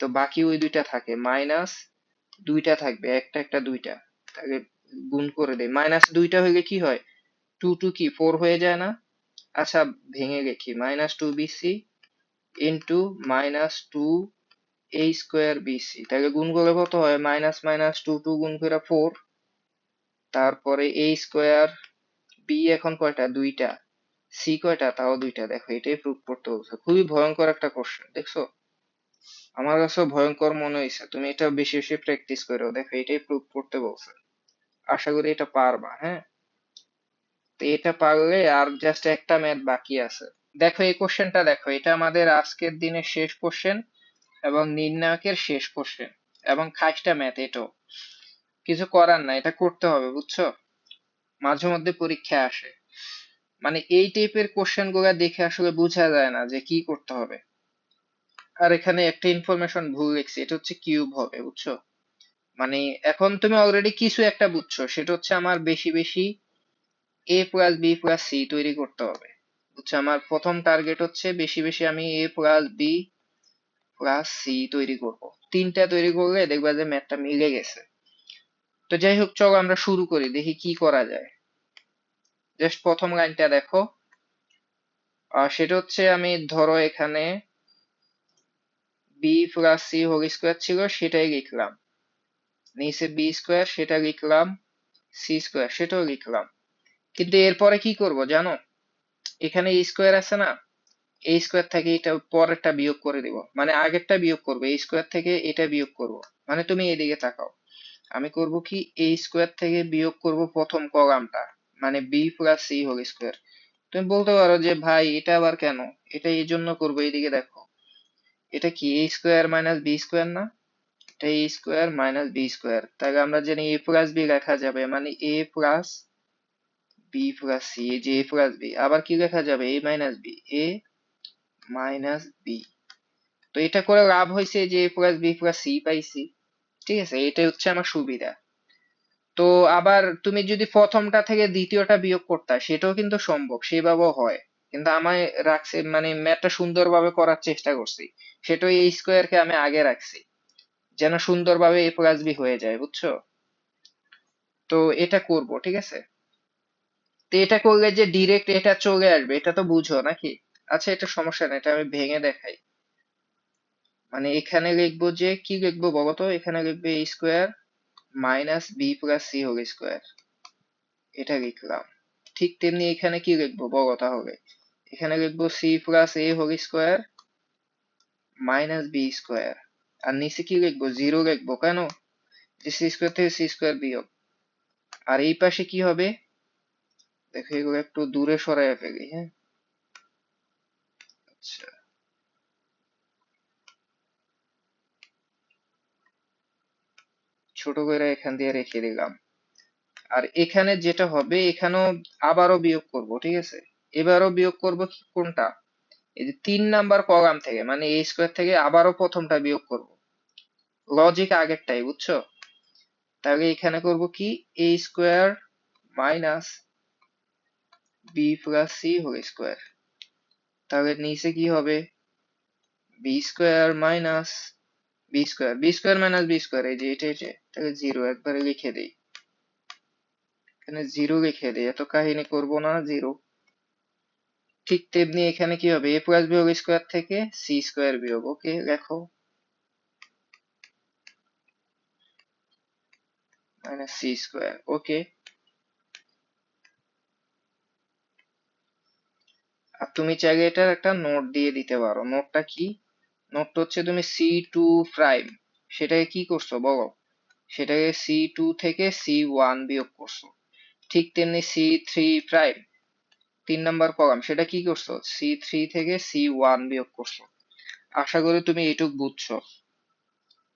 A: তো বাকি ওই দুইটা থাকে, মাইনাস দুইটা থাকবে, একটা একটা দুইটা, তাহলে গুণ করে দেই, মাইনাস দুইটা হইলে কি হয়, টু টু কি ফোর হয়ে যায় না, আচ্ছা ভেঙে লিখি, -2BC into -2A square BC, তাহলে গুণ করলে কত হয়, মাইনাস মাইনাস টু টু গুণ করে ফোর, তারপরে A স্কোয়ার, বি এখন কয়টা, দুইটা, সি কয়টা, তাও দুইটা, দেখো এটাই প্রুভ করতে বলছে, খুবই ভয়ঙ্কর একটা কোশ্চেন, দেখছো, আমার কাছেও ভয়ঙ্কর মনে হয়েছে, তুমি এটা বেশি বেশি প্র্যাকটিস করো, দেখো এটাই প্রুভ করতে বলছে, আশা করি এটা পারবা, হ্যাঁ। তো এটা পারলে আর জাস্ট একটা ম্যাথ বাকি আছে। দেখো এই কোশ্চেনটা, দেখো এটা আমাদের আজকের দিনের শেষ কোশ্চেন এবং নির্ণায়কের শেষ কোশ্চেন, এবং খাইস্টা ম্যাথ, এটাও কিছু করার না, এটা করতে হবে, বুঝছো, মাঝে মধ্যে পরীক্ষায় আসে, মানে এই টাইপের কোশ্চেন গুলা দেখে আসলে বোঝা যায় না যে কি করতে হবে। আর এখানে একটা ইনফরমেশন ভুল লিখছি, এটা হচ্ছে কিউব হবে, বুঝছো, মানে এখন তুমি অলরেডি কিছু একটা বুঝছো, সেটা হচ্ছে আমার বেশি বেশি এ প্লাস বি প্লাস সি তৈরি করতে হবে, বুঝছো, আমার প্রথম টার্গেট হচ্ছে বেশি বেশি আমি এ প্লাস বি প্লাস সি তৈরি করব, তিনটা তৈরি করলে দেখবা যে ম্যাথটা মিলে গেছে। তো যাই হোক, চলো আমরা শুরু করি, দেখি কি করা যায়। জাস্ট প্রথম লাইনটা দেখো, সেটা হচ্ছে আমি ধরো এখানে B plus C whole square ছিল, সেটাই লিখলাম, নিচে বি স্কোয়ার সেটা লিখলাম, সি স্কোয়ার সেটাও লিখলাম। কিন্তু এরপরে কি করব জানো? এখানে স্কোয়ার আছে না, এই স্কোয়ার থেকে এটা পরেরটা বিয়োগ করে দিব, মানে আগেরটা বিয়োগ করবো, এই স্কোয়ার থেকে এটা বিয়োগ করব। মানে তুমি এদিকে তাকাও, আমি করব কি, এই স্কোয়ার থেকে বিয়োগ করব প্রথম কলামটা, মানে B plus C whole square. তুমি বলতে পারো যে ভাই এটা আবার কেন? এটা এই জন্য করবো, এইদিকে দেখো, এটা কি A square minus B square না? এটা এ স্কোয়ার মাইনাস বি স্কোয়ার, তাহলে আমরা জানি এ প্লাস বি লেখা যাবে, মানে এ প্লাস বি প্লাস সি, এই যে এ প্লাস বি, আবার কি লেখা যাবে, এ মাইনাস বি, এ মাইনাস বি। তো এটা করে লাভ হয়েছে যে এ প্লাস বি প্লাস সি পাইছি। ঠিক আছে, এটাই হচ্ছে আমার সুবিধা। তো আবার তুমি যদি প্রথমটা থেকে দ্বিতীয়টা বিয়োগ করতা সেটাও কিন্তু সম্ভব, সেভাবেও হয়। কিন্তু আমায় রাখছে, মানে ম্যাথটা সুন্দরভাবে করার চেষ্টা করছি, সেটাও এই স্কোয়ারকে আমি আগে রাখছি যেন সুন্দরভাবে এ প্লাস বি হয়ে যায়, বুঝছো? তো এটা করব, ঠিক আছে। তো এটা করলে যে ডিরেক্ট এটা চলে আসবে এটা তো বুঝো নাকি? আচ্ছা, এটা সমস্যা নেই, এটা আমি ভেঙে দেখাই। মানে এখানে লিখবো যে কি লিখবো বলতো, এখানে লিখবে A square minus B plus C whole square, এটা লিখলাম। ঠিক তেমনি এখানে কি লিখবো বলো তাহলে, এখানে লিখবো C plus A whole square minus B square. আর নিচে কি লিখবো, জিরো লিখবো, কেন? যে সি স্কোয়ার থেকে সি স্কোয়ার বিয়োগ। আর এই পাশে কি হবে, দেখো এগুলো একটু দূরে সরাইয়া ফেলি, হ্যাঁ। আচ্ছা, ছোট করে এখান দিয়ে রেখে দিলাম। আর এখানে যেটা হবে, এখানেও আবারও বিয়োগ করব, ঠিক আছে। এবারও বিয়োগ করব কোনটা, এই যে 3 নাম্বার কলাম থেকে, মানে এ স্কোয়ার থেকে আবারও প্রথমটা বিয়োগ করব। লজিক আগেরটাই, বুঝছো? তাহলে এখানে করব কি, A square minus B plus C whole square. তাহলে নিচে কি হবে, B square minus B square minus B square, এই যে এটা তাহলে জিরো একবারে লিখে দেই, এখানে জিরো লিখে দেই, এত কাহিনী করব না, জিরো। ঠিক তেমনি এখানে কি হবে, A plus B whole square থেকে সি স্কোয়ার বিয়োগ, ওকে লেখো, মাইনাস সি স্কোয়ার, ওকে। আর তুমি চাইলে এটার একটা নোট দিয়ে দিতে পারো, নোটটা কি, নোটটা হচ্ছে তুমি সি টু প্রাইম সেটাকে কি করছো বলো, সেটাকে সি টু থেকে সি ওয়ান বিয়োগ করছো। ঠিক তেমনি C three prime 3 number column, সেটা কি করছো, সি থ্রি থেকে সি ওয়ান বিয়োগ করছো। আশা করি তুমি এইটুক বুঝছো।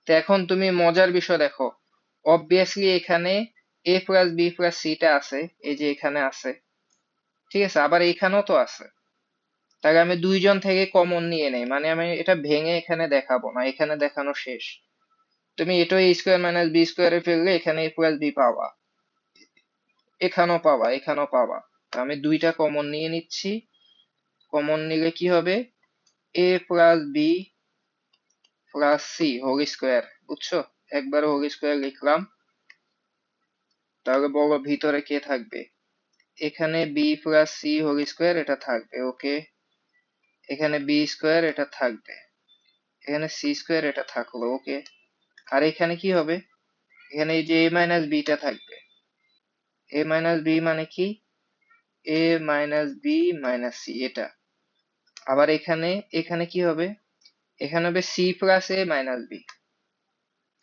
A: তো এখন তুমি মজার বিষয় দেখো, অবভিয়াসলি এখানে এ প্লাস বি প্লাস সিটা আছে, এই যে এখানে আছে, ঠিক আছে, আবার এখানেও তো আছে। তাহলে আমি দুইজন থেকে কমন নিয়ে নেই, মানে আমি এটা ভেঙে এখানে দেখাবো না, এখানে দেখানো শেষ। তুমি এটা এ স্কোয়ার মাইনাস বি স্কোয়ারে ফেললে এখানে এ প্লাস বি পাবা, এখানেও পাবা, এখানেও পাবা। তো আমি দুইটা কমন নিয়ে নিচ্ছি, কমন নিলে কি হবে, A plus B plus C whole square, বুঝছো? একবার হোল স্কোয়ার লিখলাম। তাহলে বলো ভিতরে কে থাকবে, এখানে B plus C whole square এটা থাকবে, ওকে। এখানে বি স্কোয়ার এটা থাকবে, এখানে সি স্কোয়ার এটা থাকলো, ওকে। আর এখানে কি হবে, এখানে এই যে এ মাইনাস বিটা থাকবে, এ মাইনাস বি মানে কি, এ মাইনাস বি মাইনাস সি এটা। আবার এখানে, এখানে কি হবে, এখানে হবে সি প্লাস এ মাইনাস বি,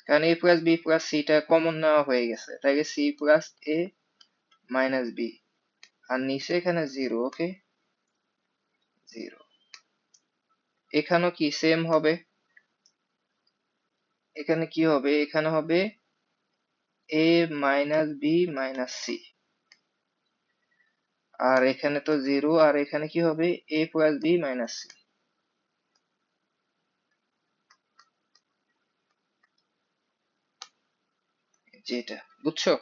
A: কারণ এ প্লাস বি প্লাস সিটা কমন নেওয়া হয়ে গেছে, তাই সি প্লাস এ মাইনাস বি। আর নিচে এখানে জিরো, ওকে, জিরো। এখানেও কি সেম হবে, এখানে কি হবে, এখানে হবে এ মাইনাস বি মাইনাস সি। আর এখানে তো জিরো, আর এখানে কি হবে, A plus B minus C, যেটা, বুঝছো?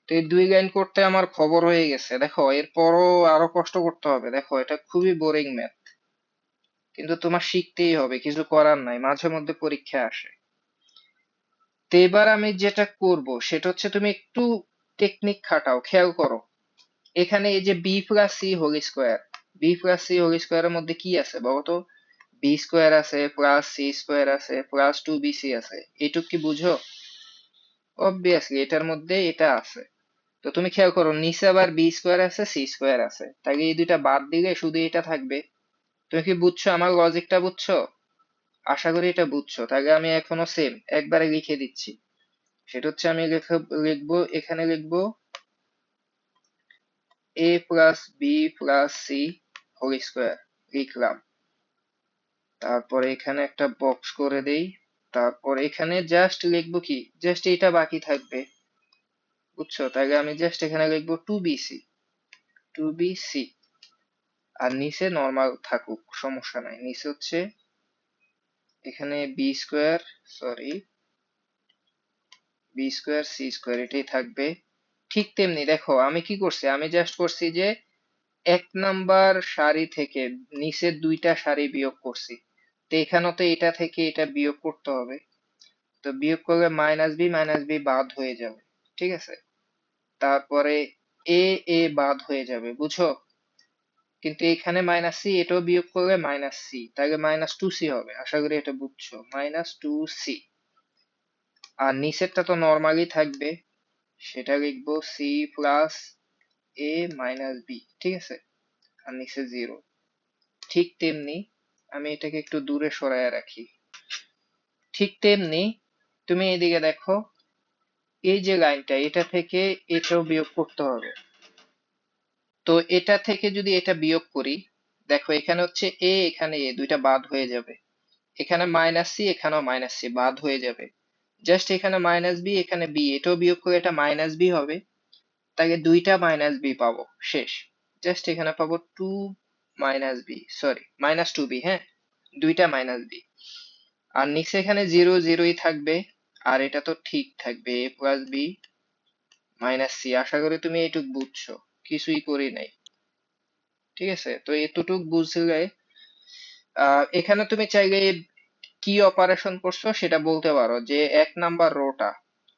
A: তো এই 2 লাইন করতে আমার খবর হয়ে গেছে, দেখো এরপরও আরো কষ্ট করতে হবে, দেখো এটা খুবই বোরিং ম্যাথ, কিন্তু তোমার শিখতেই হবে, কিছু করার নাই, মাঝে মধ্যে পরীক্ষা আসে। তো এবার আমি যেটা করব সেটা হচ্ছে, তুমি একটু টেকনিক খাটাও, খেয়াল করো। এখানে এই যে B plus C whole square, B plus C whole স্কোয়ারের মধ্যে কি আছে বলতো, বি স্কোয়ার আছে প্লাস সি স্কোয়ার আছে প্লাস টু বি সি আছে, এইটুক কি বুঝো? অবভিয়াসলি এটার মধ্যে এটা আছে। তো তুমি খেয়াল করো নিচে আবার বি স্কোয়ার আছে, সি স্কোয়ার আছে, তাই এই দুইটা বাদ দিলে শুধু এটা থাকবে। তুমি কি বুঝছো আমার লজিকটা? বুঝছো? আশা করি এটা বুঝছো। তাহলে আমি এখনো সেম একবারে লিখে দিচ্ছি। সেটা হচ্ছে আমি লিখবো, এখানে লিখবো A plus B plus C whole square লিখলাম। তারপরে এখানে একটা বক্স করে দেই। তারপর এখানে জাস্ট লিখবো কি, জাস্ট এটা বাকি থাকবে। বুঝছো? তাহলে আমি জাস্ট এখানে লিখবো two B C, two B C. আর নিচে নর্মাল থাকুক, সমস্যা নাই। নিচে হচ্ছে এখানে B square, sorry B square C square এটাই থাকবে। ঠিক তেমনি দেখো আমি কি করছি, আমি জাস্ট করছি যে এক নাম্বার সারি থেকে নিচের দুইটা সারি বিয়োগ করছি। তো এখানেও তো এটা থেকে এটা বিয়োগ করতে হবে। তো বিয়োগ করলে মাইনাস বি বাদ হয়ে যাবে। ঠিক আছে? তারপরে এ এ বাদ হয়ে যাবে, বুঝো? কিন্তু এখানে মাইনাস সি, এটাও বিয়োগ করলে মাইনাস সি, তাহলে মাইনাস টু সি হবে। আশা করি এটা বুঝছো, মাইনাস টু সি। আর নিচেরটা তো নর্মালি থাকবে, সেটা লিখবো সি প্লাস এ মাইনাস বি। ঠিক আছে? আর নিচে জিরো। ঠিক তেমনি আমি এটাকে একটু দূরে সরায় রাখি। ঠিক তেমনি তুমি এদিকে দেখো, এই যে লাইনটা, এটা থেকে এটাও বিয়োগ করতে হবে। তো এটা থেকে যদি এটা বিয়োগ করি, দেখো এখানে হচ্ছে এ, এখানে এ দুইটা বাদ হয়ে যাবে। এখানে মাইনাস সি, এখানেও মাইনাস সি বাদ হয়ে যাবে। জাস্ট এখানে মাইনাস বি, এখানে বি, এটাও বিয়োগ করে এটা মাইনাস বি হবে। তাকে দুইটা মাইনাস বি পাবো, শেষ। জাস্ট এখানে পাবো two minus B, sorry minus two B, হ্যাঁ দুইটা মাইনাস বি। আর নিচে এখানে জিরো জিরোই থাকবে। আর এটা তো ঠিক থাকবে A plus B minus C. আশা করি তুমি এইটুক বুঝছো, কিছুই করি নাই। ঠিক আছে? তো এতটুক বুঝলে এখানে তুমি চাইলে কি অপারেশন করছো সেটা বলতে পারো, যে এক নাম্বার রোটা,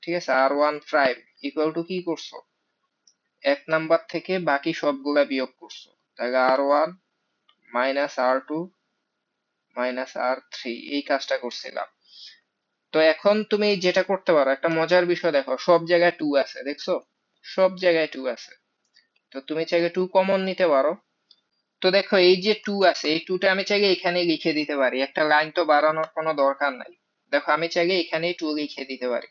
A: ঠিক আছে, আর ওয়ান প্রাইম ইকুয়াল টু কি করছো, এক নাম্বার থেকে বাকি সবগুলা বিয়োগ করছো। তাহলে আর ওয়ান মাইনাস আর টু মাইনাস আর থ্রি, এই কাজটা করছিলাম। তো এখন তুমি যেটা করতে পারো, একটা মজার বিষয় দেখো, সব জায়গায় টু আছে, দেখছো? সব জায়গায় টু আছে। তো তুমি চাইলে টু কমন নিতে পারো। তো দেখো এই যে টু আছে, এই টুটা আমি চাইলে এখানে লিখে দিতে পারি, একটা লাইন তো বাড়ানোর কোনো দরকার নাই। দেখো আমি চাইলে এখানেই টু লিখে দিতে পারি।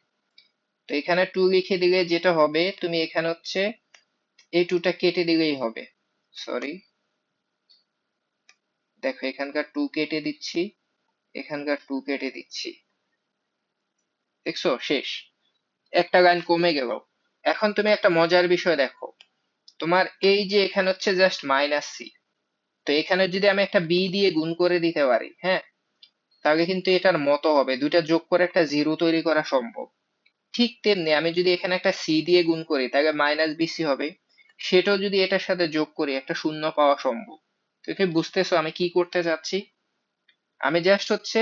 A: তো এখানে টু লিখে দিলে যেটা হবে, তুমি এখানে হচ্ছে এই টুটা কেটে দিলেই হবে। সরি, দেখো এখানকার টু কেটে দিচ্ছি, এখানকার টু কেটে দিচ্ছি, দেখছো? শেষ, একটা লাইন কমে গেল। এখন তুমি একটা মজার বিষয় দেখো, তোমার এই যে এখানে হচ্ছে জাস্ট মাইনাস সি, তো এখানে যদি আমি একটা বি দিয়ে গুণ করে দিতে পারি, হ্যাঁ, তাহলে কিন্তু এটার মতো হবে, দুইটা যোগ করে একটা জিরো তৈরি করা সম্ভব। ঠিক তেমনি আমি যদি এখানে একটা সি দিয়ে গুণ করি, তাহলে মাইনাস বিসি হবে। সেটাও যদি এটার সাথে যোগ করি, একটা শূন্য পাওয়া সম্ভব। তুমি বুঝতেছো আমি কি করতে চাচ্ছি? আমি জাস্ট হচ্ছে,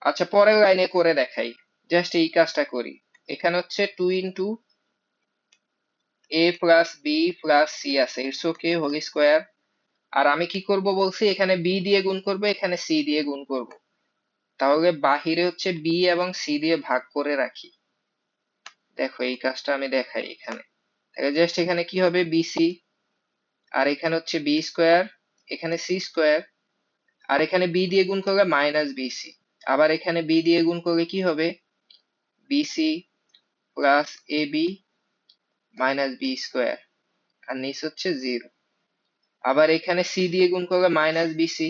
A: আচ্ছা পরের লাইনে করে দেখাই, জাস্ট এই কাজটা করি। এখানে হচ্ছে two into A plus B plus C আছে, ইটস ওকে হোল স্কোয়ার। আর আমি কি করব বলছি, এখানে বি দিয়ে গুণ করব, এখানে সি দিয়ে গুণ করব। তাহলে বাহিরে হচ্ছে বি এবং সি দিয়ে ভাগ করে রাখি। দেখো এই কাজটা আমি দেখাই এখানে। তাহলে জাস্ট এখানে কি হবে, বিসি, আর এখানে হচ্ছে বি স্কোয়ার, এখানে সি স্কোয়ার, আর এখানে বি দিয়ে গুণ করলে মাইনাস বিসি। আবার এখানে বি দিয়ে গুণ করলে কি হবে, BC plus A B minus B square. আর নিচ হচ্ছে জিরো। আবার এখানে সি দিয়ে গুণ করলে মাইনাস বিসি,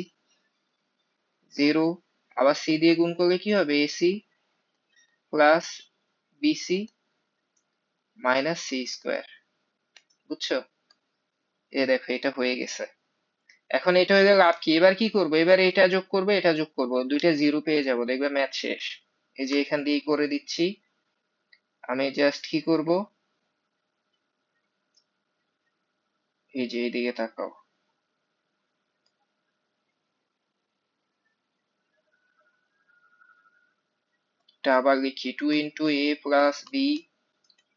A: জিরো। আবার সি দিয়ে গুণ করলে কি হবে, AC plus BC minus C square. বুঝছো? এ দেখো এটা হয়ে গেছে। এখন এটা হয়ে গেল, লাভ কি, এবার কি করবো, এবার এটা যোগ করবো, এটা যোগ করবো, দুইটা জিরো পেয়ে যাবো, দেখবে ম্যাথ শেষ। এই যে এখান দিয়ে করে দিচ্ছি। আমি জাস্ট কি করব, এই যে এইদিকে তাকাও, এটা আবার লিখি, two into A plus B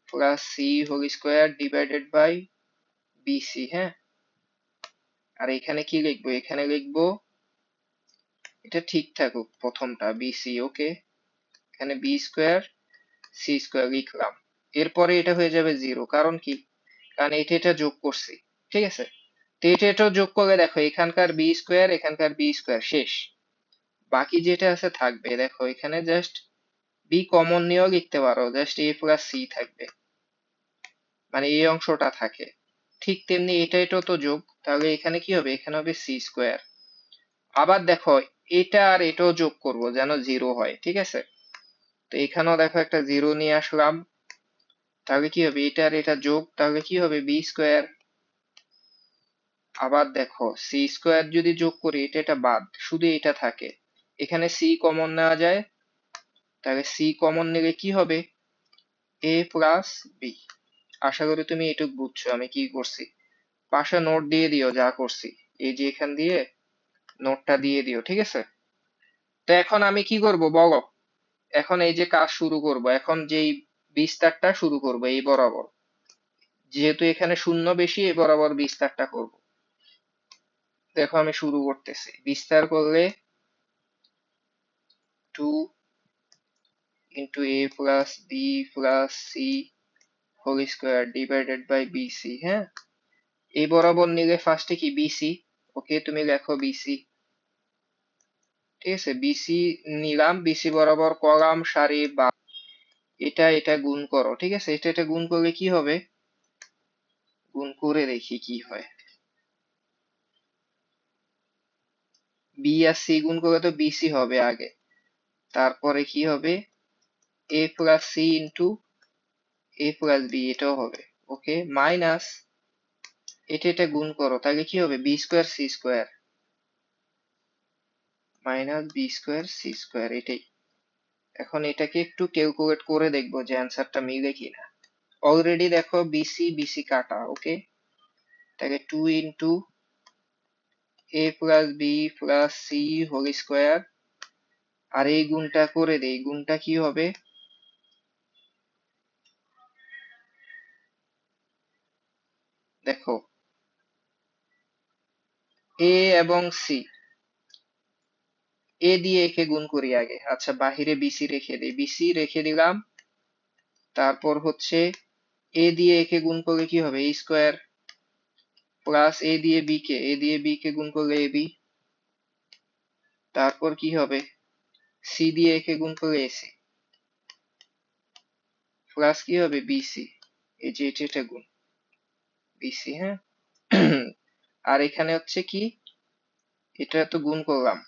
A: plus C whole square divided by BC, হ্যাঁ। আর এখানে কি লিখবো, এখানে লিখবো, এটা ঠিক থাকুক প্রথমটা, বিসি, ওকে। এখানে বি স্কোয়ার সি স্কোয়ার লিখলাম। এরপরে এটা হয়ে যাবে 0, কারণ কি? কারণ এটা যোগ করছি, ঠিক আছে? তো এটা যোগ করলে দেখো এখানকার বি স্কোয়ার, এখানকার বি স্কোয়ার শেষ। বাকি যেটা আছে থাকবে, দেখো এখানে জাস্ট বি কমন নিয়েও লিখতে পারো, জাস্ট এ প্লাস সি থাকবে, মানে এই অংশটা থাকে। ঠিক তেমনি এটাও তো যোগ, তাহলে এখানে কি হবে? এখানে হবে সি স্কোয়ার। আবার দেখো এটা আর এটাও যোগ করব যেন 0 হয়, ঠিক আছে? তো এখানেও দেখো একটা 0 নিয়ে আসলাম, তাহলে কি হবে? এটা আর এটা যোগ, তাহলে কি হবে? B square. আবার দেখো সি স্কোয়ার যদি যোগ করি, এটা বাদ, শুধু এটা থাকে। এখানে সি কমন নেওয়া যায়, তাহলে সি কমন নিলে কি হবে? A plus B. আশা করি তুমি এটুক বুঝছো আমি কি করছি। পাশে নোট দিয়ে দিও যা করছি, এই যে এখান দিয়ে নোটটা দিয়ে দিও, ঠিক আছে? তো এখন আমি কি করব বলো? এখন এই যে কাজ শুরু করব, এখন যেই বিস্তারটা শুরু করব এই বরাবর, যেহেতু এখানে শূন্য বেশি, এই বরাবর বিস্তারটা করব। দেখো আমি শুরু করতেছি, বিস্তার করলে 2 into a plus b plus c whole square divided by BC. হ্যাঁ, এই বরাবর নিলে ফার্স্টে কি বিসি, ওকে তুমি লেখো বিসি, ঠিক আছে? বিসি নিলাম, বিসি বরাবর কলাম সারি বা এটা গুণ করো, ঠিক আছে? এটা গুণ করলে কি হবে? গুণ করে দেখি কি হয়। বি আর সি গুণ করলে তো বিসি হবে আগে, তারপরে কি হবে? A plus C into A plus B, এটাও হবে, ওকে? মাইনাস এটা গুণ করো, তাহলে কি হবে? B square C square, minus B square C square, এটাই। এখন এটাকে একটু ক্যালকুলেট করে দেখবো যে অ্যান্সারটা মিলে কিনা। অলরেডি দেখো বিসি বিসি কাটা, ওকে? তাহলে 2 into A plus B plus C whole square, আর এই গুণটা করে দেই, গুণটা কি হবে? দেখো এ এবং সি, এ দিয়ে একে গুণ করি আগে, আচ্ছা বাহিরে বিসি রেখে দিই, বিসি রেখে দিলাম। তারপর হচ্ছে এ দিয়ে একে গুণ করলে কি হবে? এ স্কোয়ার, প্লাস এ দিয়ে বি কে গুণ করলে এ বি। তারপর কি হবে? সি দিয়ে একে গুণ করলে এসি, প্লাস কি হবে? বিসি, এই যে এটা গুণ বিসি। হ্যাঁ, আর এখানে হচ্ছে কি, এটা তো গুণ করলাম,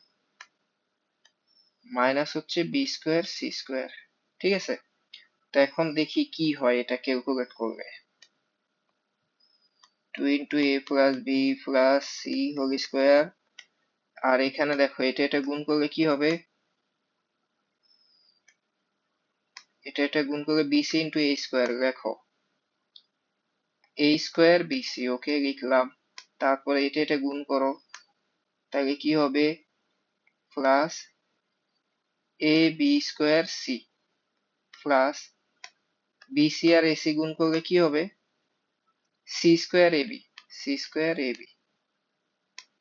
A: মাইনাস হচ্ছে বি স্কোয়ার সি স্কোয়ার, ঠিক আছে? তো এখন দেখি কি হয় এটা ক্যালকুলেট করলে। 2 into A plus B plus C whole square, আর এখানে দেখো এটা গুণ করলে কি হবে? এটা গুণ করলে বিসি ইন্টু এ স্কোয়ার, দেখো এ স্কোয়ার বিসি, ওকে লিখলাম। তারপরে এটা গুণ করো, তাহলে কি হবে? Plus A B square C plus BC আর এসি গুণ করলে কি হবে? C square AB, C square AB.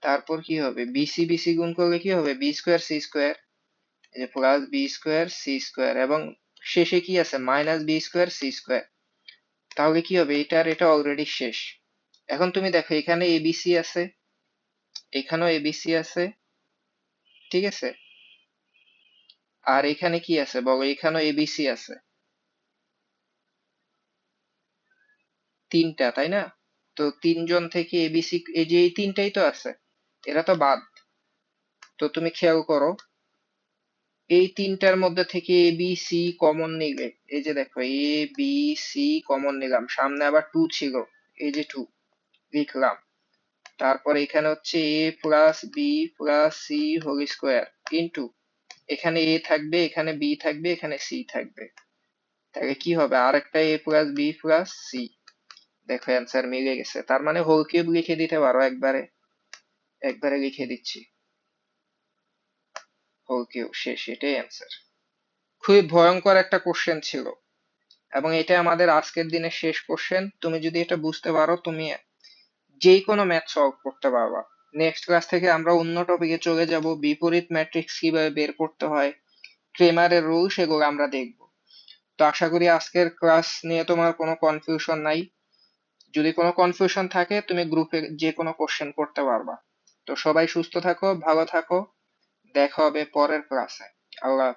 A: তারপর কি হবে? বিসি বিসি গুণ করলে কি হবে? বি স্কোয়ার সি স্কোয়ার, এই যে plus B square C square, এবং শেষে কি আছে? Minus B square C square. তাহলে কি হবে? এটা আর এটা অলরেডি শেষ। এখন তুমি দেখো এখানে এবিসি আছে, এখানেও এবিসি আছে, ঠিক আছে? আর এখানে কি আছে বলো? এখানেও এবিসি আছে, তিনটা, তাই না? তো তিনজন থেকে এবিসি, এই যে এই তিনটাই তো আছে, এরা তো বাদ। তো তুমি খেয়াল করো, এই তিনটার মধ্যে থেকে এ বি সি কমন নিলে, এই যে দেখো এ বি সি কমন নিলাম, সামনে আবার 2 ছিল, এই যে 2 লিখলাম। তারপর এখানে হচ্ছে A plus B plus C whole square into, এখানে এ থাকবে, এখানে বি থাকবে, এখানে সি থাকবে, তাহলে কি হবে? আর একটা এ প্লাস বি প্লাস সি। দেখো অ্যান্সার মিলে গেছে, তার মানে হোল কিউব লিখে দিতে পারো একবারে, একবারে লিখে দিচ্ছি হোল কিউব, শেষ, এটাই অ্যান্সার। খুবই ভয়ঙ্কর একটা কোশ্চেন ছিল, এবং এটা আমাদের আজকের দিনের শেষ কোশ্চেন। তুমি যদি এটা বুঝতে পারো, তুমি যেই কোনো ম্যাথ সলভ করতে পারবা। নেক্সট ক্লাস থেকে আমরা অন্য টপিকে চলে যাব, বিপরীত ম্যাট্রিক্স কিভাবে বের করতে হয়, ক্রেমারের রুল, সেগুলো আমরা দেখব। তো আশা করি আজকের ক্লাস নিয়ে তোমার কোনো কনফিউশন নাই। যদি কোনো কনফিউশন থাকে তুমি গ্রুপে যে কোনো কোশ্চেন করতে পারবা। তো সবাই সুস্থ থাকো, ভালো থাকো, দেখা হবে পরের ক্লাসে। আল্লাহ